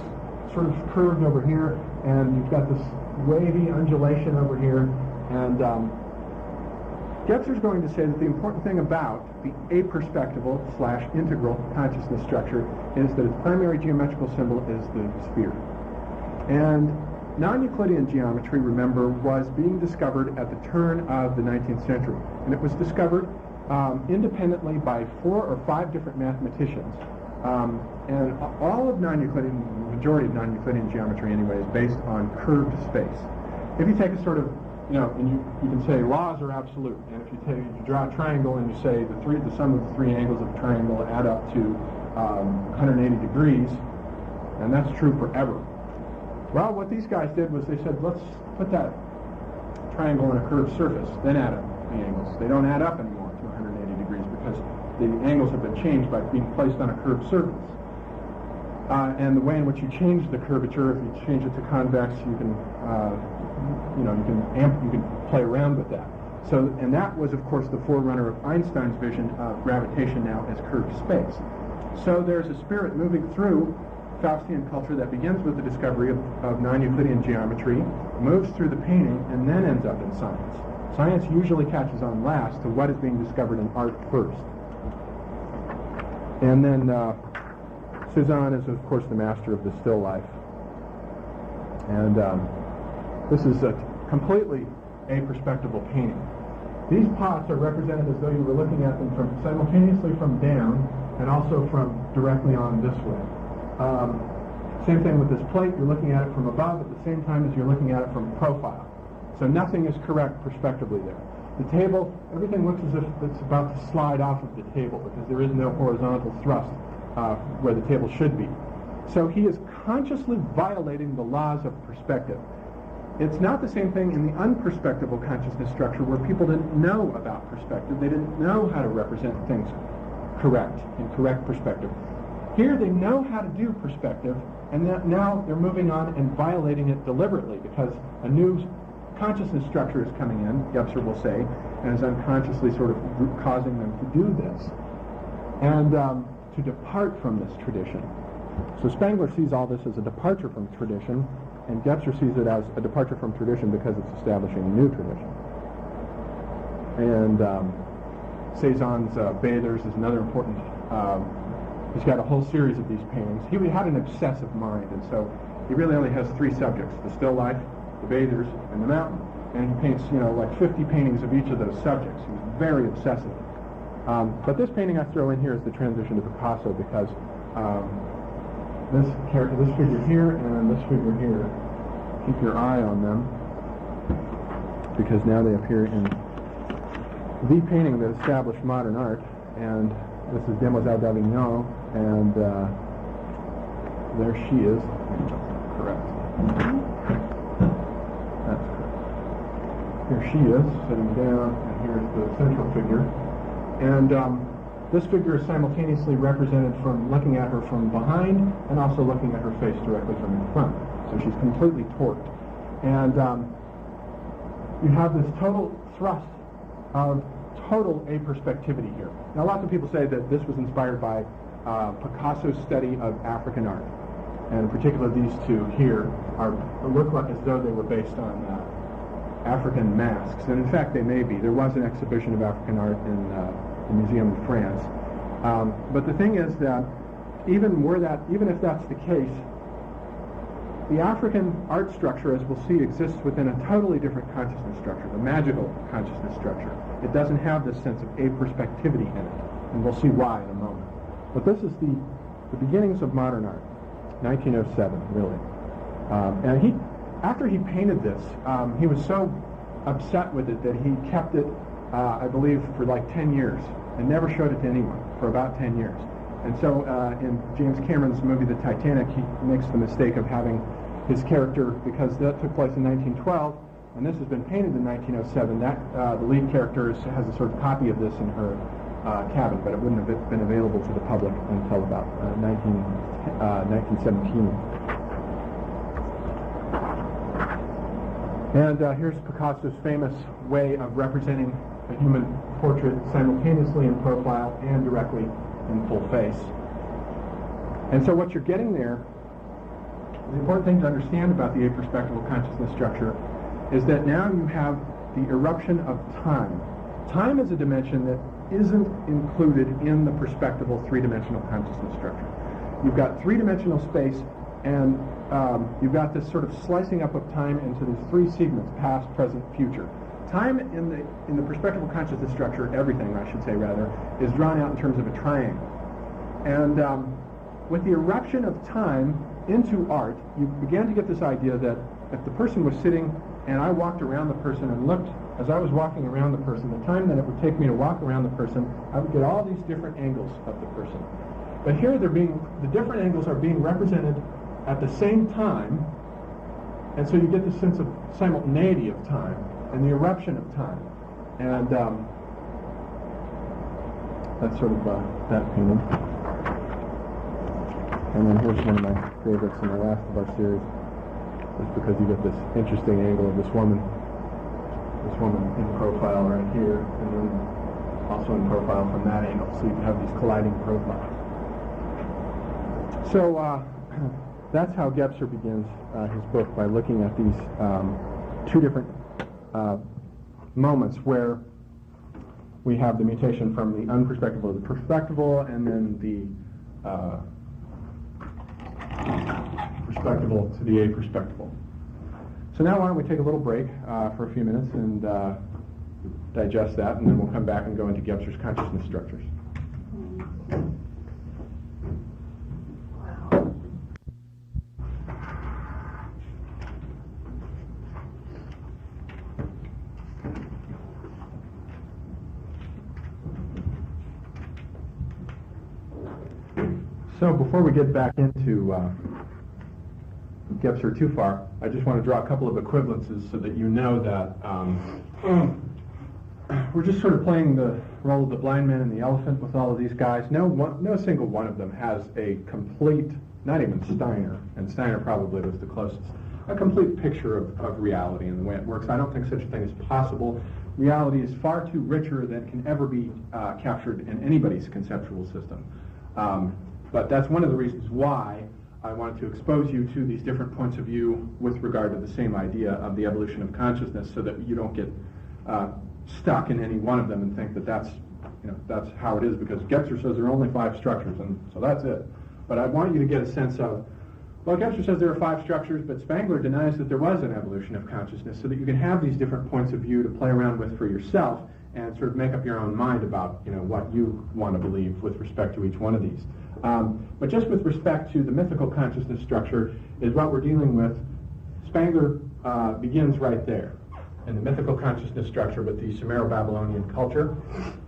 [SPEAKER 3] sort of curved over here, and you've got this wavy undulation over here, and Gebser's going to say that the important thing about the aperspectival / integral consciousness structure is that its primary geometrical symbol is the sphere. And non-Euclidean geometry, remember, was being discovered at the turn of the 19th century, and it was discovered independently by 4 or 5 different mathematicians. And all of non-Euclidean, the majority of non-Euclidean geometry anyway, is based on curved space. If you take a sort of and you can say laws are absolute, and if you draw a triangle and you say the sum of the three angles of a triangle add up to 180 degrees, and that's true forever. Well, what these guys did was they said, let's put that triangle on a curved surface, then add up the angles. They don't add up anymore to 180 degrees because the angles have been changed by being placed on a curved surface. And the way in which you change the curvature, if you change it to convex, you can play around with that. So, and that was, of course, the forerunner of Einstein's vision of gravitation now as curved space. So there's a spirit moving through Faustian culture that begins with the discovery of non-Euclidean geometry, moves through the painting, and then ends up in science. Science usually catches on last to what is being discovered in art first. And then Cezanne is, of course, the master of the still life. And this is a completely aperspectival painting. These pots are represented as though you were looking at them simultaneously from down and also from directly on this way. Same thing with this plate. You're looking at it from above at the same time as you're looking at it from profile. So nothing is correct perspectively there. The table, everything looks as if it's about to slide off of the table because there is no horizontal thrust where the table should be. So he is consciously violating the laws of perspective. It's not the same thing in the unperspectival consciousness structure where people didn't know about perspective. They didn't know how to represent things correct, in correct perspective. Here they know how to do perspective, and now they're moving on and violating it deliberately because a new consciousness structure is coming in, Gebser will say, and is unconsciously sort of causing them to do this, and to depart from this tradition. So Spengler sees all this as a departure from tradition, and Gebser sees it as a departure from tradition because it's establishing a new tradition. And Cezanne's Bathers is another important. He's got a whole series of these paintings. He had an obsessive mind, and so he really only has three subjects: the still life, the bathers, and the mountain. And he paints, like 50 paintings of each of those subjects. He's very obsessive. But this painting I throw in here is the transition to Picasso because this figure here and this figure here, keep your eye on them because now they appear in the painting that established modern art. And this is Demoiselle d'Avignon, and there she is. Correct. That's correct. Here she is, sitting down, and here's the central figure. And this figure is simultaneously represented from looking at her from behind and also looking at her face directly from in front. So she's completely torqued. And you have this total thrust of total aperspectivity here. Now, lots of people say that this was inspired by Picasso's study of African art. And in particular, these two here look like as though they were based on African masks. And in fact, they may be. There was an exhibition of African art in the Museum of France. But the thing is that even if that's the case, the African art structure, as we'll see, exists within a totally different consciousness structure, the magical consciousness structure. It doesn't have this sense of aperspectivity in it, and we'll see why in a moment. But this is the beginnings of modern art, 1907, really. And after he painted this, he was so upset with it that he kept it, I believe, for like 10 years, and never showed it to anyone for about 10 years. And so in James Cameron's movie The Titanic, he makes the mistake of having his character, because that took place in 1912, and this has been painted in 1907, the lead character has a sort of copy of this in her cabin, but it wouldn't have been available to the public until about 1917. And here's Picasso's famous way of representing a human portrait simultaneously in profile and directly in full face. And so what you're getting there, the important thing to understand about the aperspectival consciousness structure is that now you have the eruption of time. Time is a dimension that isn't included in the perspectival three-dimensional consciousness structure. You've got three-dimensional space, and you've got this sort of slicing up of time into these three segments: past, present, future. Time in the perspectival consciousness structure, everything I should say rather, is drawn out in terms of a triangle. And with the eruption of time into art, you began to get this idea that if the person was sitting and I walked around the person and looked, as I was walking around the person, the time that it would take me to walk around the person, I would get all these different angles of the person. But here the different angles are being represented at the same time, and so you get this sense of simultaneity of time and the eruption of time. And that's sort of that painting. And then here's one of my favorites in the last of our series, just because you get this interesting angle of this woman in profile right here, and then also in profile from that angle, so you have these colliding profiles. So that's how Gebser begins his book, by looking at these two different moments where we have the mutation from the unperspectival to the perspectival, and then the perspectival to the aperspectival. So now why don't we take a little break for a few minutes and digest that, and then we'll come back and go into Gebser's consciousness structures. So before we get back into Gebser too far, I just want to draw a couple of equivalences so that you know that we're just sort of playing the role of the blind man and the elephant with all of these guys. No single one of them has a complete, not even Steiner, and Steiner probably was the closest, a complete picture of reality and the way it works. I don't think such a thing is possible. Reality is far too richer than can ever be captured in anybody's conceptual system. But that's one of the reasons why I wanted to expose you to these different points of view with regard to the same idea of the evolution of consciousness, so that you don't get stuck in any one of them and think that that's how it is, because Gebser says there are only 5 structures, and so that's it. But I want you to get a sense of, well, Gebser says there are 5 structures, but Spengler denies that there was an evolution of consciousness, so that you can have these different points of view to play around with for yourself and sort of make up your own mind about what you want to believe with respect to each one of these. But just with respect to the mythical consciousness structure is what we're dealing with. Spengler begins right there in the mythical consciousness structure with the Sumero-Babylonian culture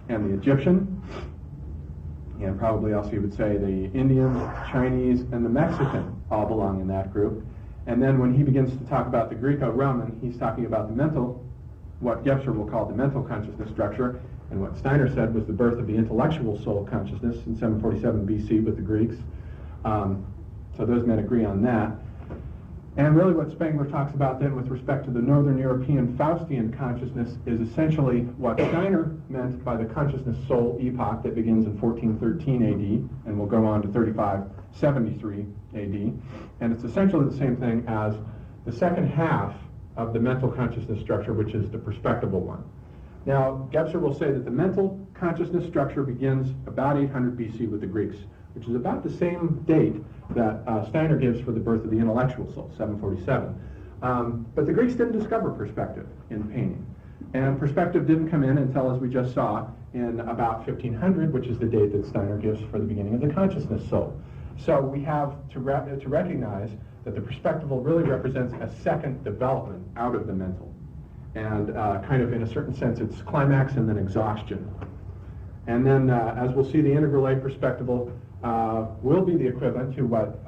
[SPEAKER 3] and the Egyptian, and probably also you would say the Indian, Chinese, and the Mexican all belong in that group. And then when he begins to talk about the Greco-Roman, he's talking about the mental, what Gebser will call the mental consciousness structure, and what Steiner said was the birth of the intellectual soul consciousness in 747 BC with the Greeks. So those men agree on that. And really what Spengler talks about then with respect to the Northern European Faustian consciousness is essentially what Steiner meant by the consciousness soul epoch that begins in 1413 AD and will go on to 3573 AD. And it's essentially the same thing as the second half of the mental consciousness structure, which is the perspectival one. Now, Gebser will say that the mental consciousness structure begins about 800 BC with the Greeks, which is about the same date that Steiner gives for the birth of the intellectual soul, 747. But the Greeks didn't discover perspective in painting. And perspective didn't come in until, as we just saw, in about 1500, which is the date that Steiner gives for the beginning of the consciousness soul. So we have to recognize that the perspectival really represents a second development out of the mental. And kind of in a certain sense, it's climax and then exhaustion. And then, as we'll see, the integral A perspectival will be the equivalent to what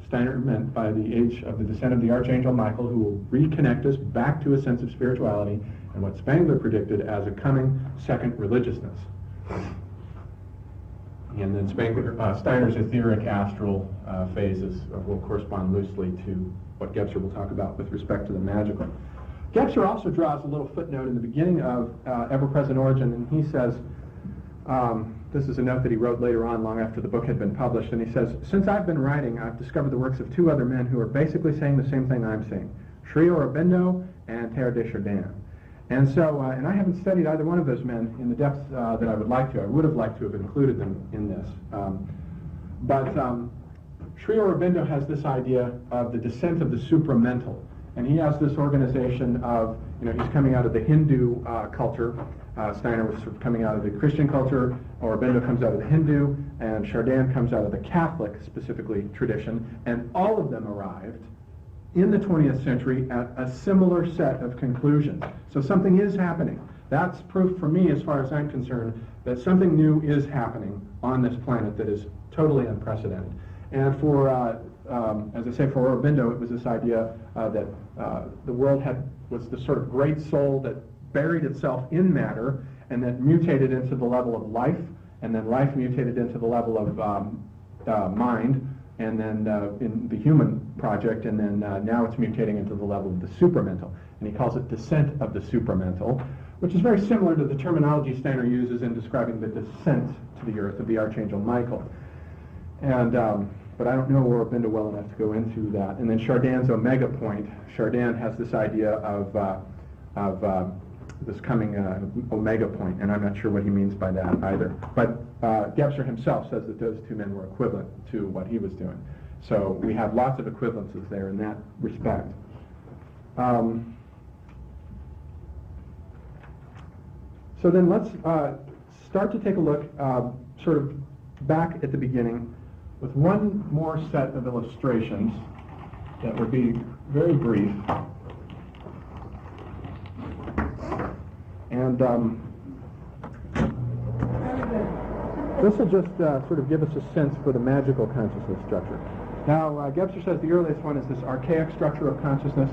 [SPEAKER 3] Steiner meant by the age of the descent of the Archangel Michael, who will reconnect us back to a sense of spirituality, and what Spengler predicted as a coming second religiousness. And then Steiner's etheric astral phases will correspond loosely to what Gebser will talk about with respect to the magical. Gebser also draws a little footnote in the beginning of Ever-Present Origin, and he says, this is a note that he wrote later on, long after the book had been published, and he says, since I've been writing, I've discovered the works of 2 other men who are basically saying the same thing I'm saying, Sri Aurobindo and Teilhard de Chardin. And so, and I haven't studied either one of those men in the depth that I would like to. I would have liked to have included them in this. But Sri Aurobindo has this idea of the descent of the supramental. And he has this organization of, he's coming out of the Hindu culture. Steiner was sort of coming out of the Christian culture. Aurobindo comes out of the Hindu, and Chardin comes out of the Catholic, specifically, tradition. And all of them arrived in the 20th century at a similar set of conclusions. So something is happening. That's proof for me, as far as I'm concerned, that something new is happening on this planet that is totally unprecedented. And for, as I say, for Aurobindo, it was this idea that the world was this sort of great soul that buried itself in matter and then mutated into the level of life, and then life mutated into the level of mind, and then in the human project, and then now it's mutating into the level of the supramental. And he calls it descent of the supramental, which is very similar to the terminology Steiner uses in describing the descent to the earth of the Archangel Michael. And but I don't know Aurobindo well enough to go into that. And then Chardin's omega point. Chardin has this idea of this coming omega point, and I'm not sure what he means by that either. But Gebser himself says that those two men were equivalent to what he was doing. So we have lots of equivalences there in that respect. So then let's start to take a look sort of back at the beginning with one more set of illustrations that would be very brief. And this will just sort of give us a sense for the magical consciousness structure. Now, Gebser says the earliest one is this archaic structure of consciousness,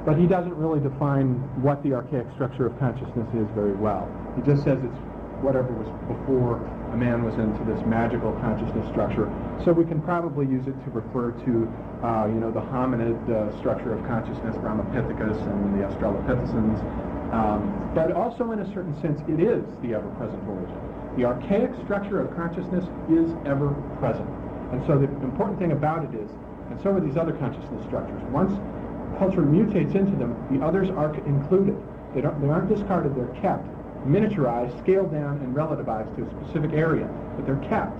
[SPEAKER 3] but he doesn't really define what the archaic structure of consciousness is very well. He just says it's whatever was before a man was into this magical consciousness structure. So we can probably use it to refer to, the hominid structure of consciousness, Brahmapithecus and the Australopithecines. But also, in a certain sense, it is the ever-present origin. The archaic structure of consciousness is ever-present. And so the important thing about it is, and so are these other consciousness structures, once culture mutates into them, the others are included. They aren't discarded, they're kept, miniaturized, scaled down, and relativized to a specific area, but they're kept.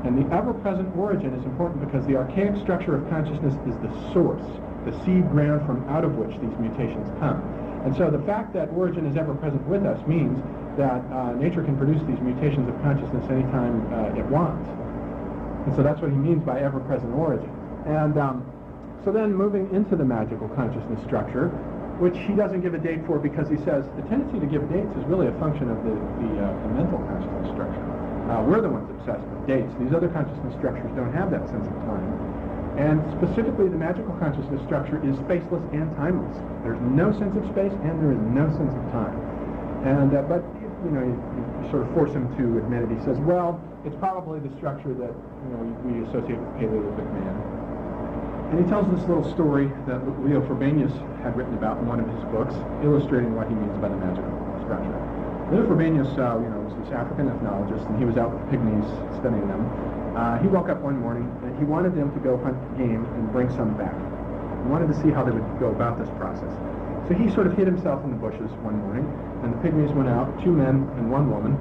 [SPEAKER 3] And the ever-present origin is important because the archaic structure of consciousness is the source, the seed ground from out of which these mutations come. And so the fact that origin is ever-present with us means that nature can produce these mutations of consciousness anytime it wants. And so that's what he means by ever-present origin. And so then moving into the magical consciousness structure, which he doesn't give a date for because he says the tendency to give dates is really a function of the mental consciousness structure. We're the ones obsessed with dates. These other consciousness structures don't have that sense of time. And specifically, the magical consciousness structure is spaceless and timeless. There's no sense of space and there is no sense of time. And but you sort of force him to admit it. He says, well, it's probably the structure that we associate with Paleolithic man. And he tells this little story that Leo Frobenius had written about in one of his books, illustrating what he means by the magical structure. Leo Frobenius, was this African ethnologist, and he was out with pygmies studying them. He woke up one morning and he wanted them to go hunt game and bring some back. He wanted to see how they would go about this process. So he sort of hid himself in the bushes one morning, and the pygmies went out, 2 men and 1 woman,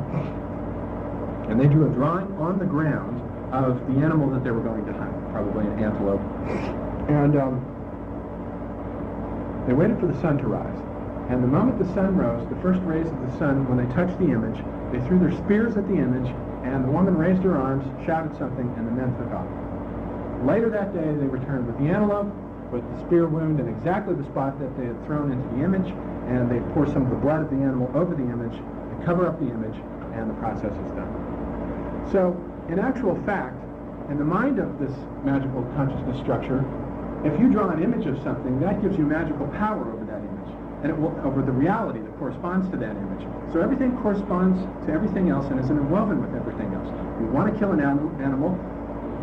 [SPEAKER 3] and they drew a drawing on the ground of the animal that they were going to hunt, probably an antelope. And they waited for the sun to rise. And the moment the sun rose, the first rays of the sun, when they touched the image, they threw their spears at the image, and the woman raised her arms, shouted something, and the men took off. Later that day, they returned with the antelope, with the spear wound in exactly the spot that they had thrown into the image, and they pour some of the blood of the animal over the image, they cover up the image, and the process is done. So, in actual fact, in the mind of this magical consciousness structure, if you draw an image of something, that gives you magical power over that image, and it will over the reality that corresponds to that image. So everything corresponds to everything else and is interwoven with everything else. You want to kill an animal,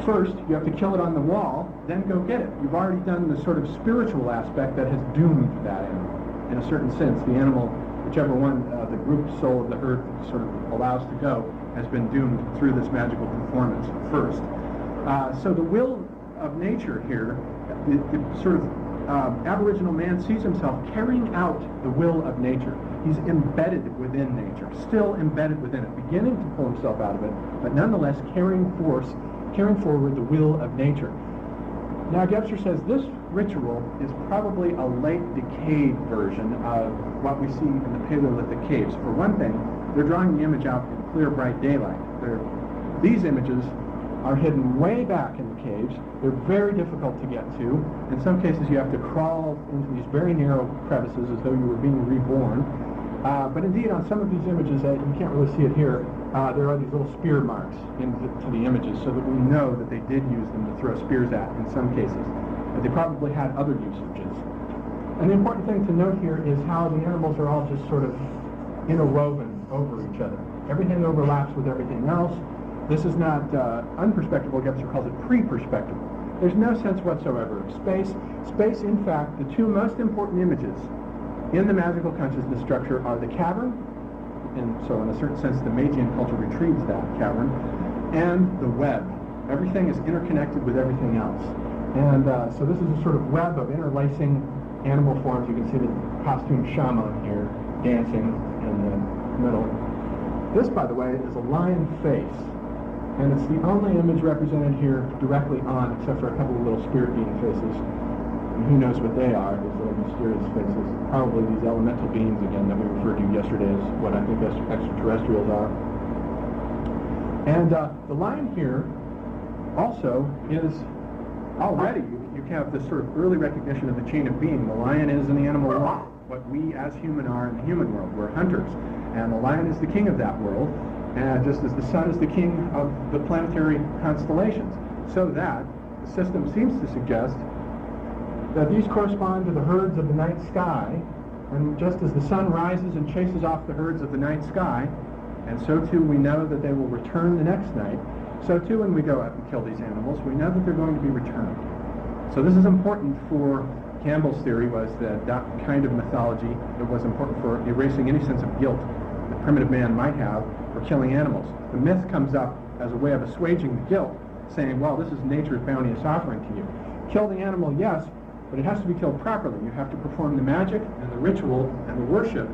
[SPEAKER 3] first you have to kill it on the wall, then go get it. You've already done the sort of spiritual aspect that has doomed that animal. In a certain sense, the animal, whichever one the group soul of the herd sort of allows to go, has been doomed through this magical performance first. So the will of nature here, the sort of Aboriginal man sees himself carrying out the will of nature. He's embedded within nature, still embedded within it, beginning to pull himself out of it, but nonetheless carrying forward the will of nature. Now, Gebser says this ritual is probably a late decayed version of what we see in the Paleolithic caves. For one thing, they're drawing the image out in clear, bright daylight. These images are hidden way back in the caves. They're very difficult to get to. In some cases, you have to crawl into these very narrow crevices as though you were being reborn. But indeed, on some of these images, you can't really see it here, there are these little spear marks into the images, so that we know that they did use them to throw spears at in some cases. But they probably had other usages. And the important thing to note here is how the animals are all just sort of interwoven over each other. Everything overlaps with everything else. This is not unperspectival. Gebser calls it pre-perspectival. There's no sense whatsoever of space. Space, in fact, the two most important images in the magical consciousness structure are the cavern, and so in a certain sense the Magian culture retrieves that cavern, and the web. Everything is interconnected with everything else. And so this is a sort of web of interlacing animal forms. You can see the costume shaman here dancing in the middle. This, by the way, is a lion face, and it's the only image represented here directly on, except for a couple of little spirit-being faces. And who knows what they are, these little mysterious faces. Probably these elemental beings again that we referred to yesterday as what I think extraterrestrials are. And the lion here also is already, you have this sort of early recognition of the chain of being. The lion is in the animal world what we as human are in the human world. We're hunters, and the lion is the king of that world, and just as the sun is the king of the planetary constellations. So that the system seems to suggest that these correspond to the herds of the night sky, and just as the sun rises and chases off the herds of the night sky, and so too we know that they will return the next night, so too when we go out and kill these animals, we know that they're going to be returned. So this is important for Campbell's theory, was that that kind of mythology that was important for erasing any sense of guilt that primitive man might have for killing animals. The myth comes up as a way of assuaging the guilt, saying, well, this is nature's bounteous offering to you. Kill the animal, yes, but it has to be killed properly. You have to perform the magic and the ritual and the worship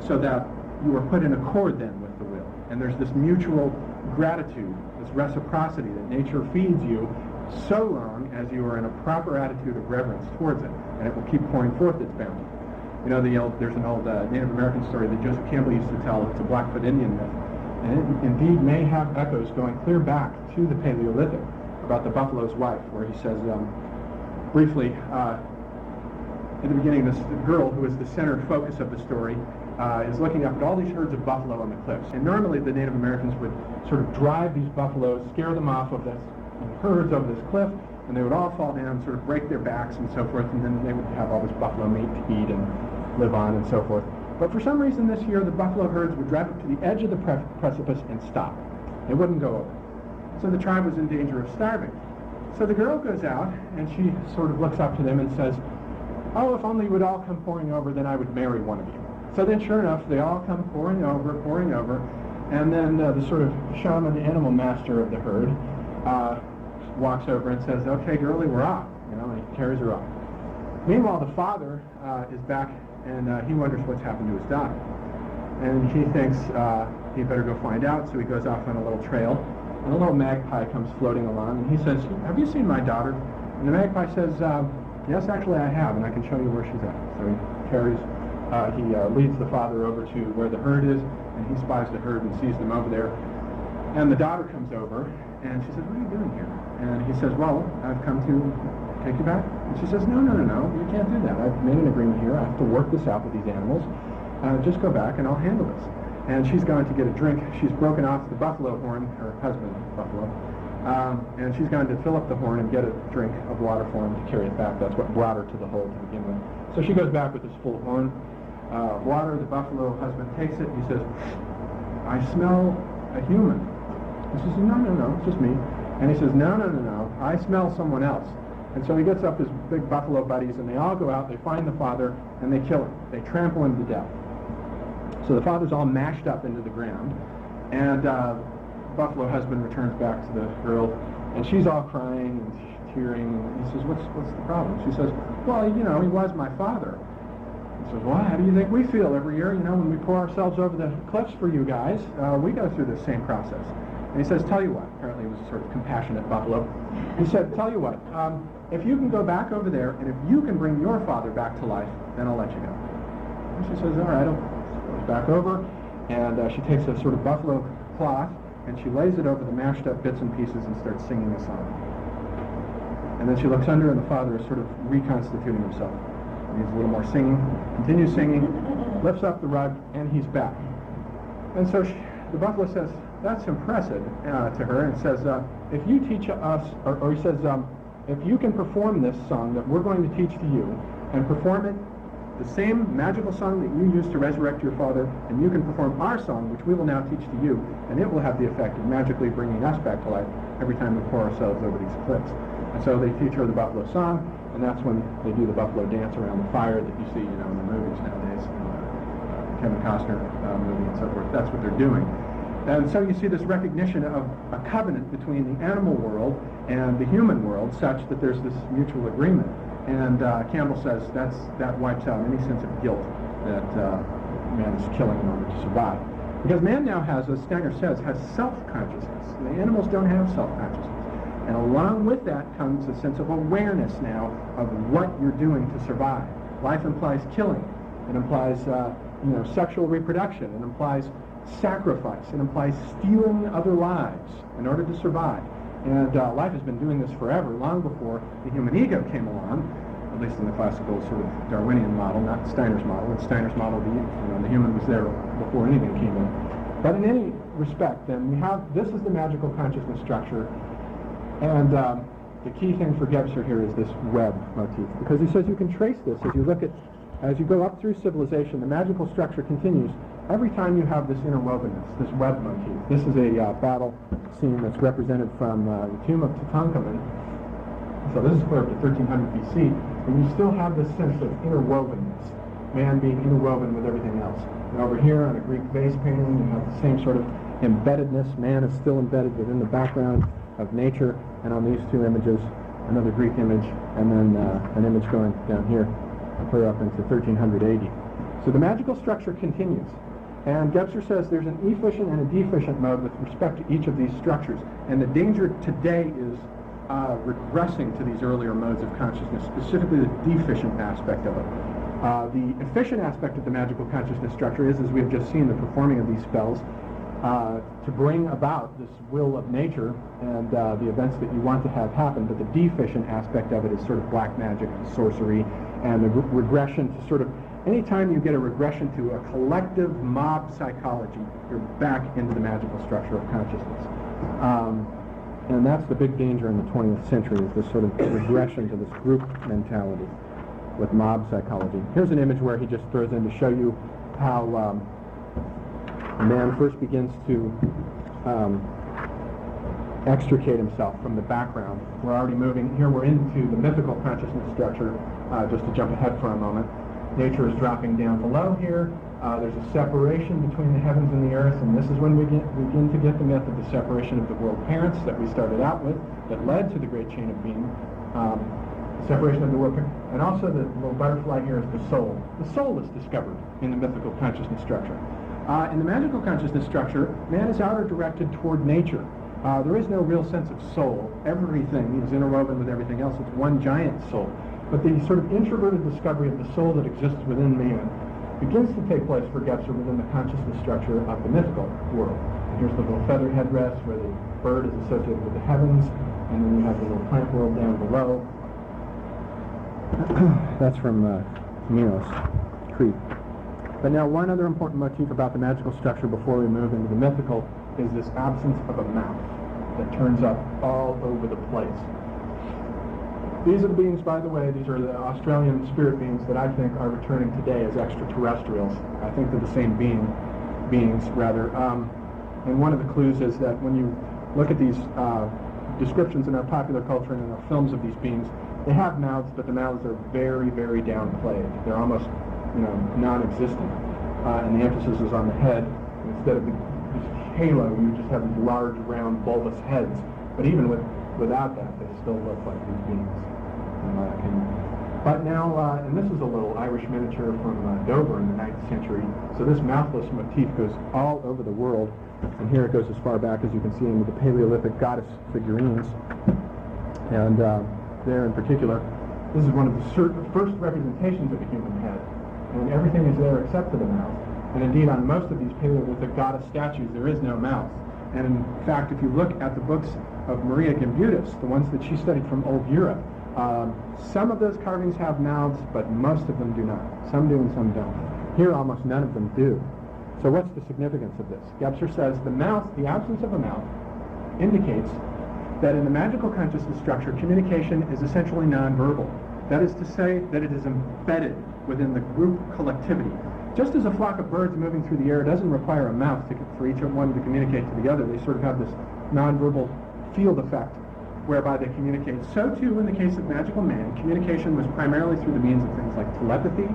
[SPEAKER 3] so that you are put in accord then with the will. And there's this mutual gratitude, this reciprocity that nature feeds you so long as you are in a proper attitude of reverence towards it, and it will keep pouring forth its bounty. You know, there's an old Native American story that Joseph Campbell used to tell. It's a Blackfoot Indian myth, and it indeed may have echoes going clear back to the Paleolithic about the buffalo's wife, where he says, briefly, in the beginning, this girl, who is the center focus of the story, is looking up at all these herds of buffalo on the cliffs. And normally the Native Americans would sort of drive these buffaloes, scare them off of this herds over this cliff, and they would all fall down, sort of break their backs and so forth, and then they would have all this buffalo meat to eat and live on and so forth. But for some reason this year, the buffalo herds would drive up to the edge of the precipice and stop. They wouldn't go over. So the tribe was in danger of starving. So the girl goes out, and she sort of looks up to them and says, oh, if only you would all come pouring over, then I would marry one of you. So then, sure enough, they all come pouring over, and then the sort of shaman, the animal master of the herd, walks over and says, okay, girlie, we're off, and he carries her off. Meanwhile, the father is back, and he wonders what's happened to his daughter. And he thinks he'd better go find out, so he goes off on a little trail, and a little magpie comes floating along, and he says, have you seen my daughter? And the magpie says, yes, actually I have, and I can show you where she's at. So he leads the father over to where the herd is, and he spies the herd and sees them over there. And the daughter comes over, and she says, what are you doing here? And he says, well, I've come to take you back. And she says, no, you can't do that. I've made an agreement here. I have to work this out with these animals. Just go back, and I'll handle this. And she's gone to get a drink. She's broken off the buffalo horn, her husband, buffalo, and she's gone to fill up the horn and get a drink of water for him to carry it back. That's what brought her to the hole to begin with. So she goes back with this full horn. Water, the buffalo husband takes it. He says, I smell a human. And she says, no, it's just me. And he says, no, I smell someone else. And so he gets up his big buffalo buddies, and they all go out, they find the father, and they kill him. They trample him to death. So the father's all mashed up into the ground, and buffalo husband returns back to the girl, and she's all crying and tearing, and he says, what's the problem? She says, well, he was my father. He says, well, how do you think we feel every year, when we pour ourselves over the cliffs for you guys? We go through the same process. And he says, tell you what, apparently he was a sort of compassionate buffalo. He said, tell you what, if you can go back over there, and if you can bring your father back to life, then I'll let you go. And she says, all right, goes back over, and she takes a sort of buffalo cloth, and she lays it over the mashed up bits and pieces and starts singing a song. And then she looks under, and the father is sort of reconstituting himself. Needs a little more singing, continues singing, lifts up the rug, and he's back. And so the buffalo says, that's impressive to her, and says, if you teach us, or he says, if you can perform this song that we're going to teach to you, and perform it, the same magical song that you used to resurrect your father, and you can perform our song, which we will now teach to you, and it will have the effect of magically bringing us back to life every time we pour ourselves over these cliffs. And so they teach her the buffalo song, and that's when they do the buffalo dance around the fire that you see, in the movies nowadays, Kevin Costner movie and so forth. That's what they're doing. And so you see this recognition of a covenant between the animal world and the human world, such that there's this mutual agreement. And Campbell says that wipes out any sense of guilt that man is killing in order to survive. Because man now has, as Steiner says, has self-consciousness. The animals don't have self-consciousness. And along with that comes a sense of awareness now of what you're doing to survive. Life implies killing. It implies sexual reproduction. It implies sacrifice. It implies stealing other lives in order to survive. And life has been doing this forever, long before the human ego came along, at least in the classical sort of Darwinian model, not Steiner's model. In Steiner's model, the human was there before anything came in. But in any respect, then, this is the magical consciousness structure. And the key thing for Gebser here is this web motif, because he says you can trace this as you go up through civilization, the magical structure continues every time you have this interwovenness, this web motif. This is a battle scene that's represented from the tomb of Tutankhamun. So this is clear up to 1300 BC, and you still have this sense of interwovenness, man being interwoven with everything else. And over here on a Greek vase painting, you have the same sort of embeddedness. Man is still embedded within the background of nature, and on these two images, another Greek image, and then an image going down here, clear up into 1300 AD. So the magical structure continues. And Gebser says there's an efficient and a deficient mode with respect to each of these structures. And the danger today is regressing to these earlier modes of consciousness, specifically the deficient aspect of it. The efficient aspect of the magical consciousness structure is, as we've just seen, the performing of these spells to bring about this will of nature and the events that you want to have happen. But the deficient aspect of it is sort of black magic, sorcery, and the regression to sort of, anytime you get a regression to a collective mob psychology, you're back into the magical structure of consciousness. And that's the big danger in the 20th century, is this sort of regression to this group mentality with mob psychology. Here's an image where he just throws in to show you how a man first begins to extricate himself from the background. We're already moving, here we're into the mythical consciousness structure, just to jump ahead for a moment. Nature is dropping down below here. There's a separation between the heavens and the earth, and this is when we begin to get the myth of the separation of the world parents that we started out with, that led to the great chain of being. Separation of the world parents, and also the little butterfly here is the soul. The soul is discovered in the mythical consciousness structure. In the magical consciousness structure, man is outer directed toward nature. There is no real sense of soul. Everything is interwoven with everything else. It's one giant soul. But the sort of introverted discovery of the soul that exists within man begins to take place for Gebser within the consciousness structure of the mythical world. And here's the little feather headdress where the bird is associated with the heavens, and then you have the little plant world down below. That's from Minos, Crete. But now one other important motif about the magical structure before we move into the mythical is this absence of a mouth that turns up all over the place. These are the beings, by the way, these are the Australian spirit beings that I think are returning today as extraterrestrials. I think they're the same beings, rather. And one of the clues is that when you look at these descriptions in our popular culture and in our films of these beings, they have mouths, but the mouths are very, very downplayed. They're almost, non-existent. And the emphasis is on the head. Instead of this halo, you just have these large, round, bulbous heads. But even without that, they still look like these beings, in my opinion. But now, and this is a little Irish miniature from Dover in the 9th century. So this mouthless motif goes all over the world. And here it goes as far back as you can see into the Paleolithic goddess figurines. And there in particular, this is one of the first representations of a human head. And everything is there except for the mouth. And indeed, on most of these Paleolithic goddess statues, there is no mouth. And in fact, if you look at the books of Maria Gimbutas, the ones that she studied from Old Europe, some of those carvings have mouths, but most of them do not. Some do and some don't. Here, almost none of them do. So what's the significance of this? Gebser says the mouth, the absence of a mouth, indicates that in the magical consciousness structure, communication is essentially nonverbal. That is to say that it is embedded within the group collectivity. Just as a flock of birds moving through the air doesn't require a mouth for each one to communicate to the other, they sort of have this nonverbal field effect whereby they communicate. So too in the case of magical man, communication was primarily through the means of things like telepathy,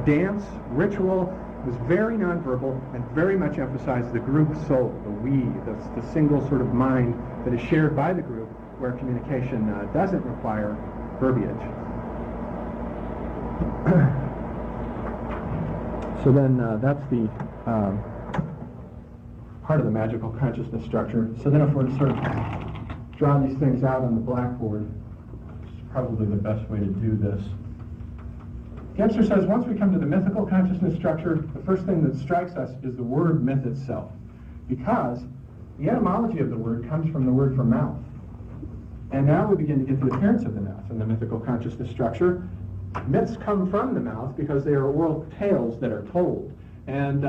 [SPEAKER 3] dance, ritual. It was very nonverbal and very much emphasized the group soul, the we, the single sort of mind that is shared by the group, where communication doesn't require verbiage. So then that's the part of the magical consciousness structure. So then if we're to sort of draw these things out on the blackboard, which is probably the best way to do this. Gebser says once we come to the mythical consciousness structure, the first thing that strikes us is the word myth itself, because the etymology of the word comes from the word for mouth. And now we begin to get the appearance of the mouth in the mythical consciousness structure. Myths come from the mouth because they are oral tales that are told. And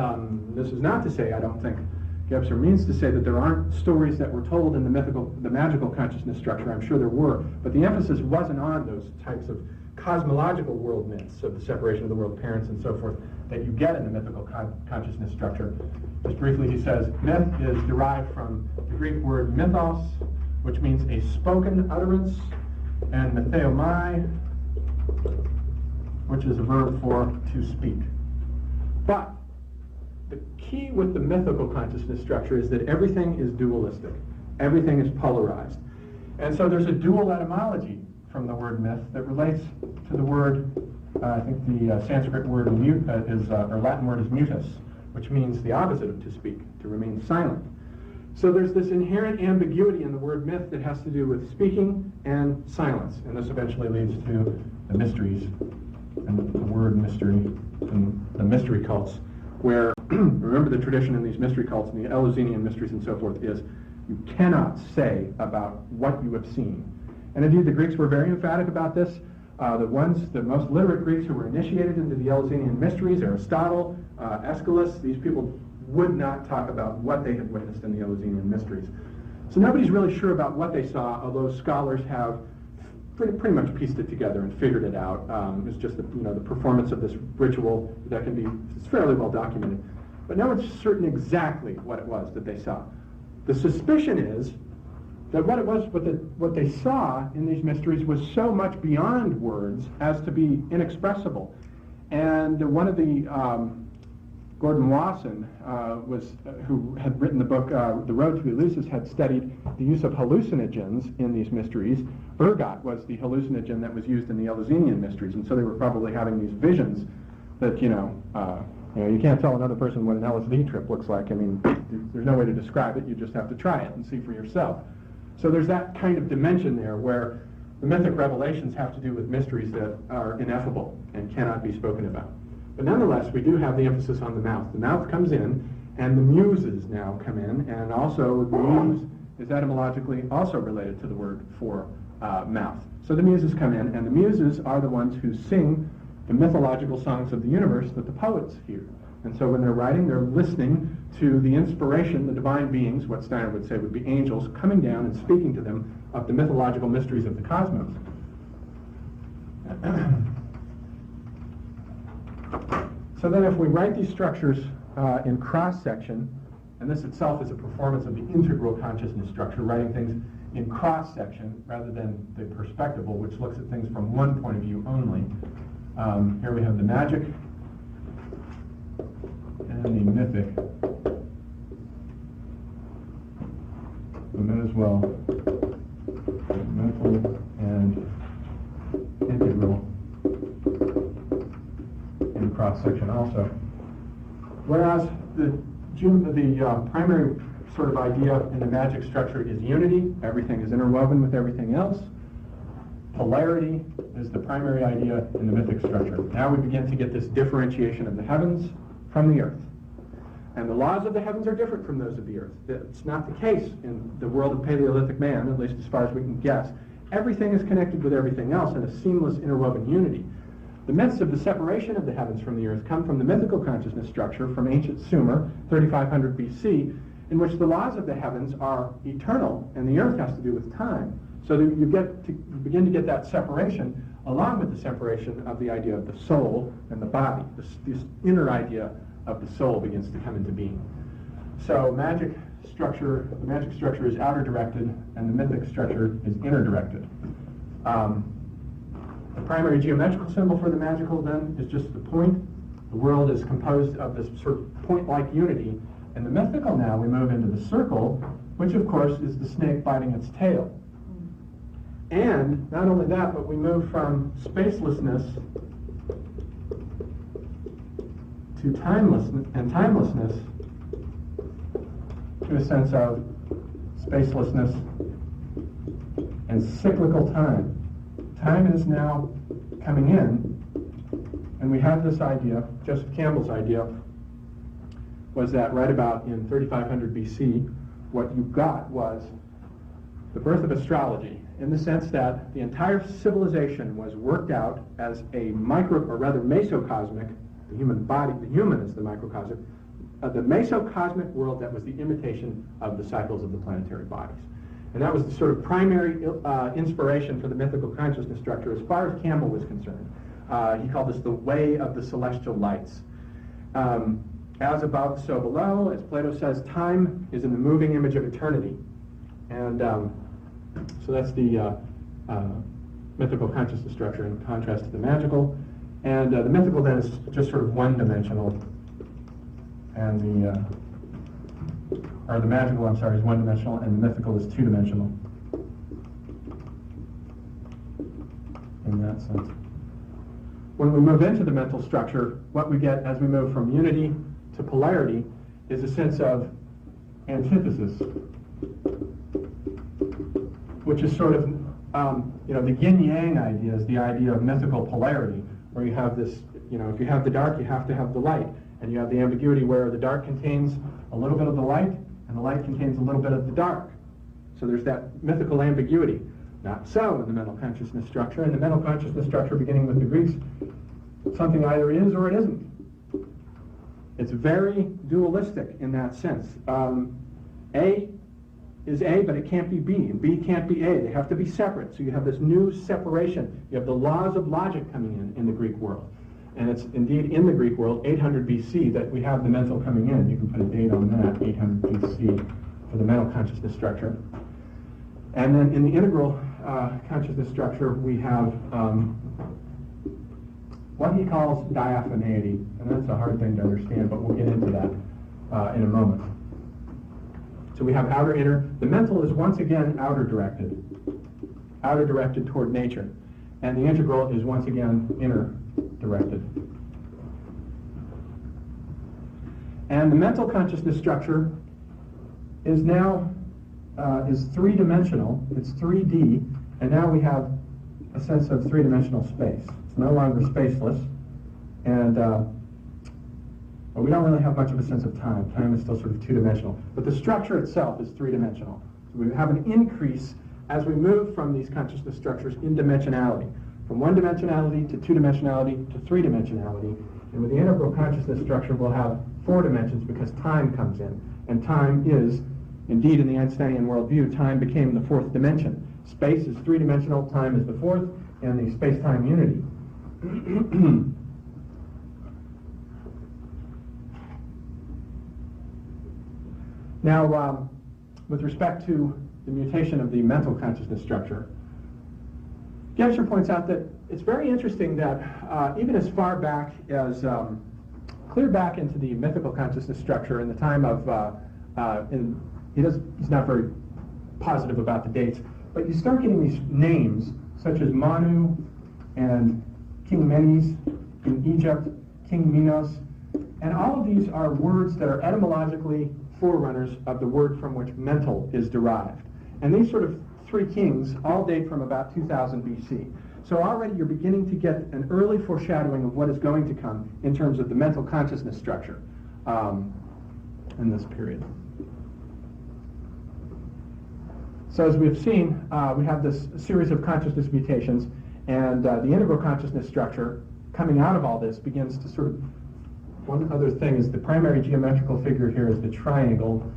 [SPEAKER 3] this is not to say, I don't think Gebser means to say that there aren't stories that were told in the magical consciousness structure. I'm sure there were, but the emphasis wasn't on those types of cosmological world myths of the separation of the world parents and so forth that you get in the mythical consciousness structure. Just briefly, he says, myth is derived from the Greek word mythos, which means a spoken utterance, and mytheomai, which is a verb for to speak. But the key with the mythical consciousness structure is that everything is dualistic. Everything is polarized. And so there's a dual etymology from the word myth that relates to the word, I think the Sanskrit word or Latin word is mutus, which means the opposite of to speak, to remain silent. So there's this inherent ambiguity in the word myth that has to do with speaking and silence, and this eventually leads to the mysteries and the word mystery and the mystery cults, where, remember the tradition in these mystery cults and the Eleusinian mysteries and so forth is you cannot say about what you have seen. And indeed the Greeks were very emphatic about this. The most literate Greeks who were initiated into the Eleusinian mysteries, Aristotle, Aeschylus, these people would not talk about what they had witnessed in the Eleusinian mysteries. So nobody's really sure about what they saw, although scholars have pretty much pieced it together and figured it out. It's just the performance of this ritual that it's fairly well documented. But no one's certain exactly what it was that they saw. The suspicion is that what they saw in these mysteries was so much beyond words as to be inexpressible. And one of the Gordon Wasson, who had written the book The Road to Eleusis, had studied the use of hallucinogens in these mysteries. Ergot was the hallucinogen that was used in the Eleusinian mysteries, and so they were probably having these visions that, you can't tell another person what an LSD trip looks like. I mean, there's no way to describe it. You just have to try it and see for yourself. So there's that kind of dimension there where the mythic revelations have to do with mysteries that are ineffable and cannot be spoken about. But nonetheless, we do have the emphasis on the mouth. The mouth comes in, and the Muses now come in, and also the muse is etymologically also related to the word for mouth. So the Muses come in, and the Muses are the ones who sing the mythological songs of the universe that the poets hear. And so when they're writing, they're listening to the inspiration, the divine beings, what Steiner would say would be angels, coming down and speaking to them of the mythological mysteries of the cosmos. So then if we write these structures in cross-section, and this itself is a performance of the integral consciousness structure, writing things in cross-section rather than the perspectival, which looks at things from one point of view only. Here we have the magic and the mythic. We might as well mental and integral in cross-section also. Whereas the primary sort of idea in the magic structure is unity. Everything is interwoven with everything else. Polarity is the primary idea in the mythic structure. Now we begin to get this differentiation of the heavens from the earth. And the laws of the heavens are different from those of the earth. It's not the case in the world of Paleolithic man, at least as far as we can guess. Everything is connected with everything else in a seamless interwoven unity. The myths of the separation of the heavens from the earth come from the mythical consciousness structure from ancient Sumer, 3500 BC, in which the laws of the heavens are eternal and the earth has to do with time. So that you begin to get that separation along with the separation of the idea of the soul and the body. This inner idea of the soul begins to come into being. So the magic structure is outer directed and the mythic structure is inner directed. The primary geometrical symbol for the magical then is just the point. The world is composed of this sort of point-like unity. And the mythical now we move into the circle, which of course is the snake biting its tail. And not only that, but we move from spacelessness to timelessness to a sense of spacelessness and cyclical time. Time is now coming in, and we have this idea, Joseph Campbell's idea, was that right about in 3500 BC, what you got was the birth of astrology, in the sense that the entire civilization was worked out as a mesocosmic, the human body, the human is the microcosmic, the mesocosmic world that was the imitation of the cycles of the planetary bodies. And that was the sort of primary inspiration for the mythical consciousness structure as far as Campbell was concerned. He called this the way of the celestial lights. As above, so below, as Plato says, time is in the moving image of eternity. And so that's the mythical consciousness structure in contrast to the magical. And the mythical then is just sort of one-dimensional, and the magical, I'm sorry, is one-dimensional, and the mythical is two-dimensional in that sense. When we move into the mental structure, what we get as we move from unity to polarity is a sense of antithesis, which is sort of, the yin-yang idea is the idea of mythical polarity, where you have this, if you have the dark, you have to have the light. And you have the ambiguity where the dark contains a little bit of the light, and the light contains a little bit of the dark. So there's that mythical ambiguity. Not so in the mental consciousness structure. In the mental consciousness structure, beginning with the Greeks, something either is or it isn't. It's very dualistic in that sense. A is A, but it can't be B, and B can't be A. They have to be separate. So you have this new separation. You have the laws of logic coming in the Greek world. And it's indeed in the Greek world, 800 BC, that we have the mental coming in. You can put a date on that, 800 BC, for the mental consciousness structure. And then in the integral consciousness structure, we have what he calls diaphaneity. And that's a hard thing to understand, but we'll get into that in a moment. So we have outer, inner. The mental is once again outer directed toward nature. And the integral is once again inner directed. And the mental consciousness structure is now is three-dimensional. It's 3D, and now we have a sense of three-dimensional space. It's no longer spaceless, and well, we don't really have much of a sense of time. Time is still sort of two-dimensional, but the structure itself is three-dimensional. So we have an increase as we move from these consciousness structures in dimensionality. From one-dimensionality to two-dimensionality to three-dimensionality. And with the integral consciousness structure, we'll have 4 dimensions because time comes in. And time is, indeed, in the Einsteinian worldview, time became the 4th dimension. Space is 3-dimensional, time is the 4th, and the space-time unity. Now, with respect to the mutation of the mental consciousness structure, Gebser points out that it's very interesting that even as far back as clear back into the mythical consciousness structure in the time of, he's not very positive about the dates, but you start getting these names such as Manu and King Menes in Egypt, King Minos, and all of these are words that are etymologically forerunners of the word from which mental is derived. And these sort of 3 kings all date from about 2000 BC. So already you're beginning to get an early foreshadowing of what is going to come in terms of the mental consciousness structure. in this period. So as we've seen, we have this series of consciousness mutations, and the integral consciousness structure coming out of all this begins to sort of, one other thing is the primary geometrical figure here is the triangle.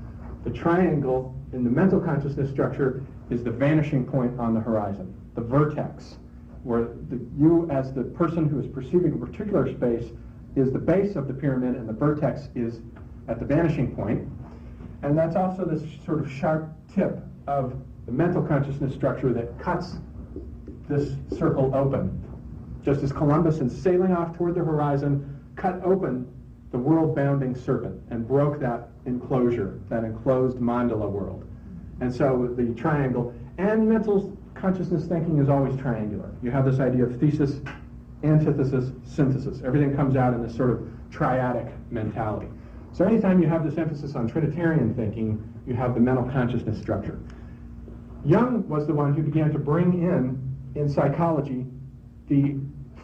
[SPEAKER 3] The triangle in the mental consciousness structure is the vanishing point on the horizon, the vertex, where you as the person who is perceiving a particular space is the base of the pyramid and the vertex is at the vanishing point. And that's also this sort of sharp tip of the mental consciousness structure that cuts this circle open. Just as Columbus, in sailing off toward the horizon, cut open the world-bounding serpent and broke that enclosure, that enclosed mandala world. And so the triangle, and mental consciousness thinking is always triangular. You have this idea of thesis, antithesis, synthesis. Everything comes out in this sort of triadic mentality. So anytime you have this emphasis on Trinitarian thinking, you have the mental consciousness structure. Jung was the one who began to bring in psychology, the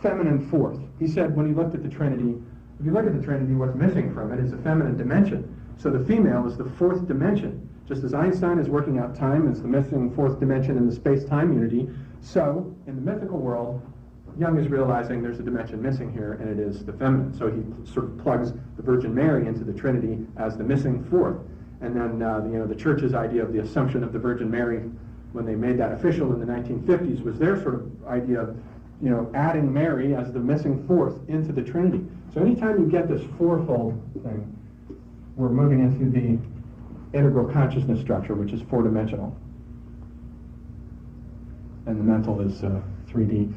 [SPEAKER 3] feminine fourth. He said when he looked at the Trinity, if you look at the Trinity, what's missing from it is a feminine dimension. So the female is the fourth dimension. Just as Einstein is working out time as the missing fourth dimension in the space-time unity, so in the mythical world, Jung is realizing there's a dimension missing here, and it is the feminine. So he sort of plugs the Virgin Mary into the Trinity as the missing fourth. And then the Church's idea of the Assumption of the Virgin Mary, when they made that official in the 1950s, was their sort of idea of adding Mary as the missing fourth into the Trinity. So anytime you get this fourfold thing, we're moving into the integral consciousness structure, which is four-dimensional. And the mental is 3D.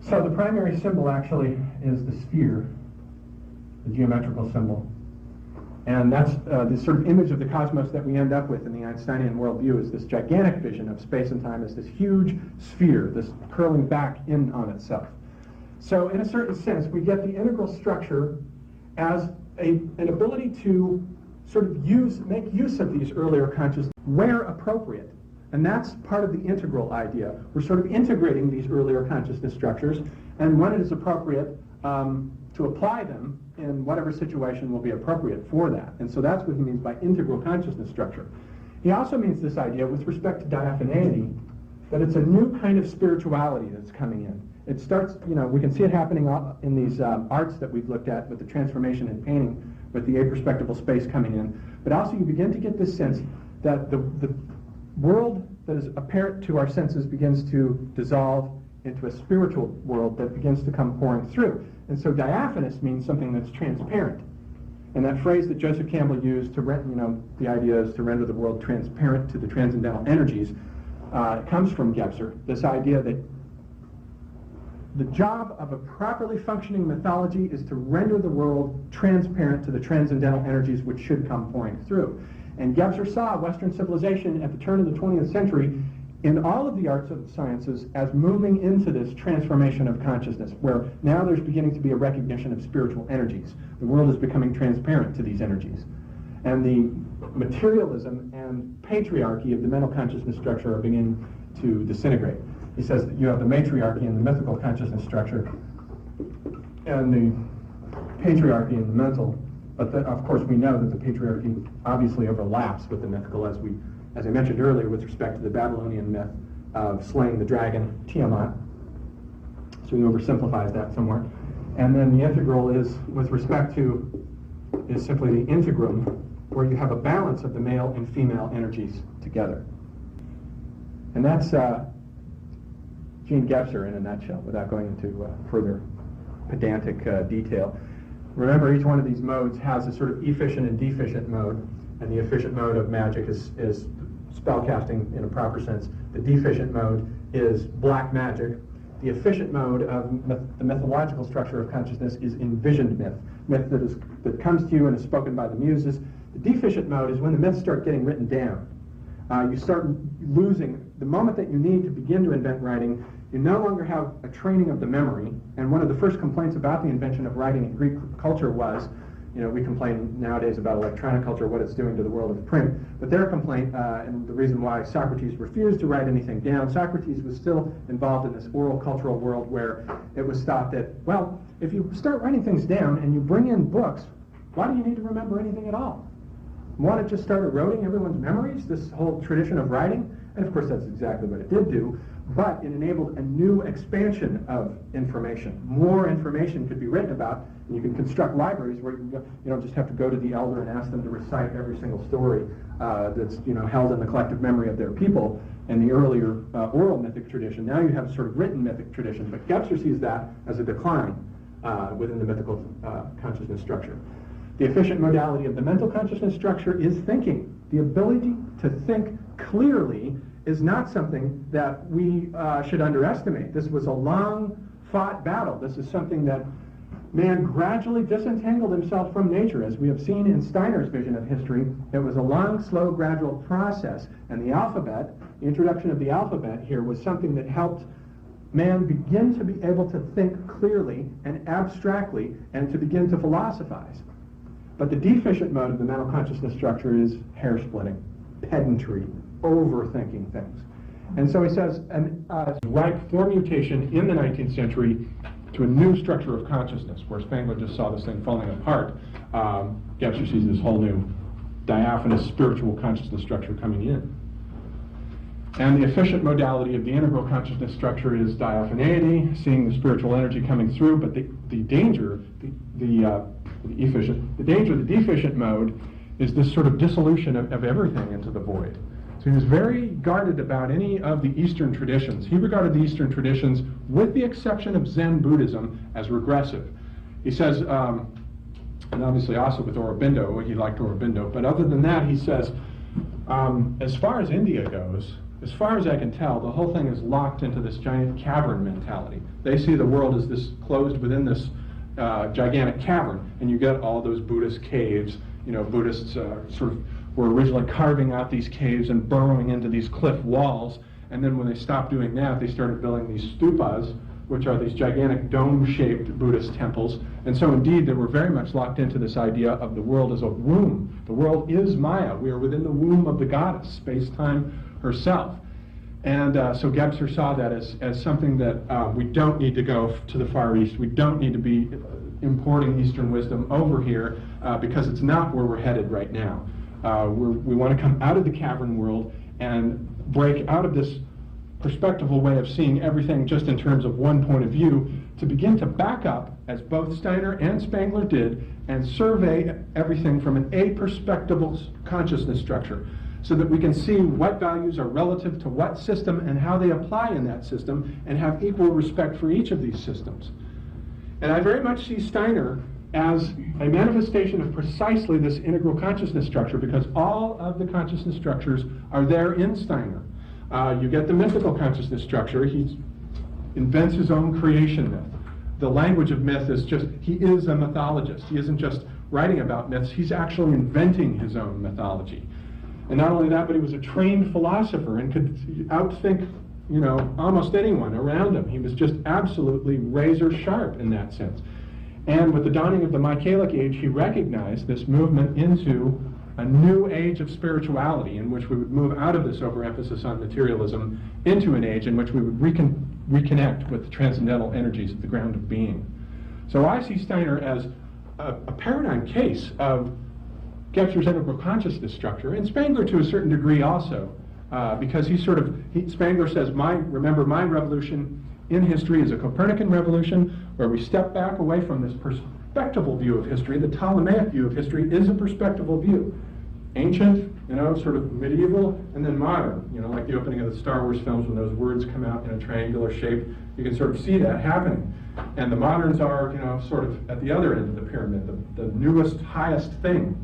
[SPEAKER 3] So the primary symbol actually is the sphere, the geometrical symbol. And that's the sort of image of the cosmos that we end up with in the Einsteinian worldview, is this gigantic vision of space and time as this huge sphere, this curling back in on itself. So in a certain sense, we get the integral structure as an ability to sort of make use of these earlier consciousness where appropriate. And that's part of the integral idea. We're sort of integrating these earlier consciousness structures, and when it is appropriate, to apply them in whatever situation will be appropriate for that. And so that's what he means by integral consciousness structure. He also means this idea with respect to diaphaneity, that it's a new kind of spirituality that's coming in. It starts, we can see it happening in these arts that we've looked at with the transformation in painting, with the aperspectival space coming in. But also you begin to get this sense that the world that is apparent to our senses begins to dissolve into a spiritual world that begins to come pouring through. And so diaphanous means something that's transparent. And that phrase that Joseph Campbell used to the idea is to render the world transparent to the transcendental energies, comes from Gebser. This idea that the job of a properly functioning mythology is to render the world transparent to the transcendental energies which should come pouring through. And Gebser saw Western civilization at the turn of the 20th century in all of the arts and sciences as moving into this transformation of consciousness, where now there's beginning to be a recognition of spiritual energies. The world is becoming transparent to these energies. And the materialism and patriarchy of the mental consciousness structure are beginning to disintegrate. He says that you have the matriarchy in the mythical consciousness structure and the patriarchy in the mental. But of course we know that the patriarchy obviously overlaps with the mythical, as I mentioned earlier with respect to the Babylonian myth of slaying the dragon Tiamat. So he oversimplifies that somewhat. And then the integral is simply the integrum, where you have a balance of the male and female energies together. And that's Jean Gebser in a nutshell, without going into further pedantic detail. Remember, each one of these modes has a sort of efficient and deficient mode, and the efficient mode of magic is spellcasting in a proper sense. The deficient mode is black magic. The efficient mode of the mythological structure of consciousness is envisioned myth that comes to you and is spoken by the Muses. The deficient mode is when the myths start getting written down. You start losing, the moment that you need to begin to invent writing, you no longer have a training of the memory. And one of the first complaints about the invention of writing in Greek culture was, we complain nowadays about electronic culture, what it's doing to the world of print. But their complaint, and the reason why Socrates refused to write anything down, Socrates was still involved in this oral cultural world where it was thought that, well, if you start writing things down and you bring in books, why do you need to remember anything at all? Want to just start eroding everyone's memories, this whole tradition of writing? And of course that's exactly what it did do, but it enabled a new expansion of information. More information could be written about, and you can construct libraries where you don't just have to go to the elder and ask them to recite every single story that's held in the collective memory of their people in the earlier oral mythic tradition. Now you have a sort of written mythic tradition, but Gebser sees that as a decline within the mythical consciousness structure. The efficient modality of the mental consciousness structure is thinking. The ability to think clearly is not something that we should underestimate. This was a long-fought battle. This is something that man gradually disentangled himself from nature. As we have seen in Steiner's vision of history, it was a long, slow, gradual process. And the alphabet, the introduction of the alphabet here, was something that helped man begin to be able to think clearly and abstractly and to begin to philosophize. But the deficient mode of the mental consciousness structure is hair-splitting, pedantry, overthinking things. And so he says, ripe for mutation in the 19th century to a new structure of consciousness, where Spengler just saw this thing falling apart. Gebser sees this whole new diaphanous spiritual consciousness structure coming in. And the efficient modality of the integral consciousness structure is diaphaneity, seeing the spiritual energy coming through, but the danger, the deficient mode is this sort of dissolution of everything into the void. So he was very guarded about any of the Eastern traditions. He regarded the Eastern traditions, with the exception of Zen Buddhism, as regressive. He says, and obviously also with Aurobindo, he liked Aurobindo, but other than that, he says, as far as India goes, as far as I can tell, the whole thing is locked into this giant cavern mentality. They see the world as this closed within this gigantic cavern, and you get all those Buddhist caves. Buddhists sort of were originally carving out these caves and burrowing into these cliff walls, and then when they stopped doing that, they started building these stupas, which are these gigantic dome-shaped Buddhist temples. And so indeed, they were very much locked into this idea of the world as a womb. The world is Maya. We are within the womb of the goddess, space-time herself. And so Gebser saw that as something that we don't need to go to the Far East. We don't need to be importing Eastern wisdom over here because it's not where we're headed right now. We want to come out of the cavern world and break out of this perspectival way of seeing everything just in terms of one point of view, to begin to back up, as both Steiner and Spengler did, and survey everything from an a-perspectival consciousness structure, so that we can see what values are relative to what system and how they apply in that system, and have equal respect for each of these systems. And I very much see Steiner as a manifestation of precisely this integral consciousness structure, because all of the consciousness structures are there in Steiner. You get the mythical consciousness structure. He invents his own creation myth. The language of myth is just, he is a mythologist. He isn't just writing about myths, he's actually inventing his own mythology. And not only that, but he was a trained philosopher and could outthink, almost anyone around him. He was just absolutely razor sharp in that sense. And with the dawning of the Michaelic age, he recognized this movement into a new age of spirituality, in which we would move out of this overemphasis on materialism into an age in which we would reconnect with the transcendental energies at the ground of being. So I see Steiner as a paradigm case of Gebser's integral consciousness structure, and Spengler to a certain degree also, because Spengler says, remember my revolution in history is a Copernican revolution, where we step back away from this perspectival view of history. The Ptolemaic view of history is a perspectival view. Ancient, sort of medieval, and then modern, like the opening of the Star Wars films when those words come out in a triangular shape. You can sort of see that happening. And the moderns are, sort of at the other end of the pyramid, the newest, highest thing.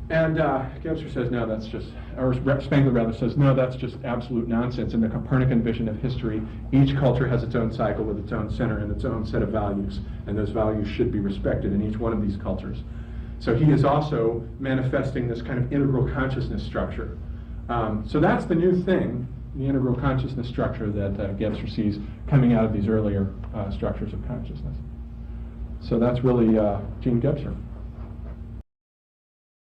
[SPEAKER 3] And Gebser says, no, that's just, or Spengler rather says, no, that's just absolute nonsense. In the Copernican vision of history, each culture has its own cycle with its own center and its own set of values, and those values should be respected in each one of these cultures. So he is also manifesting this kind of integral consciousness structure. So that's the new thing, the integral consciousness structure that Gebser sees coming out of these earlier structures of consciousness. So that's really Gene Gebser.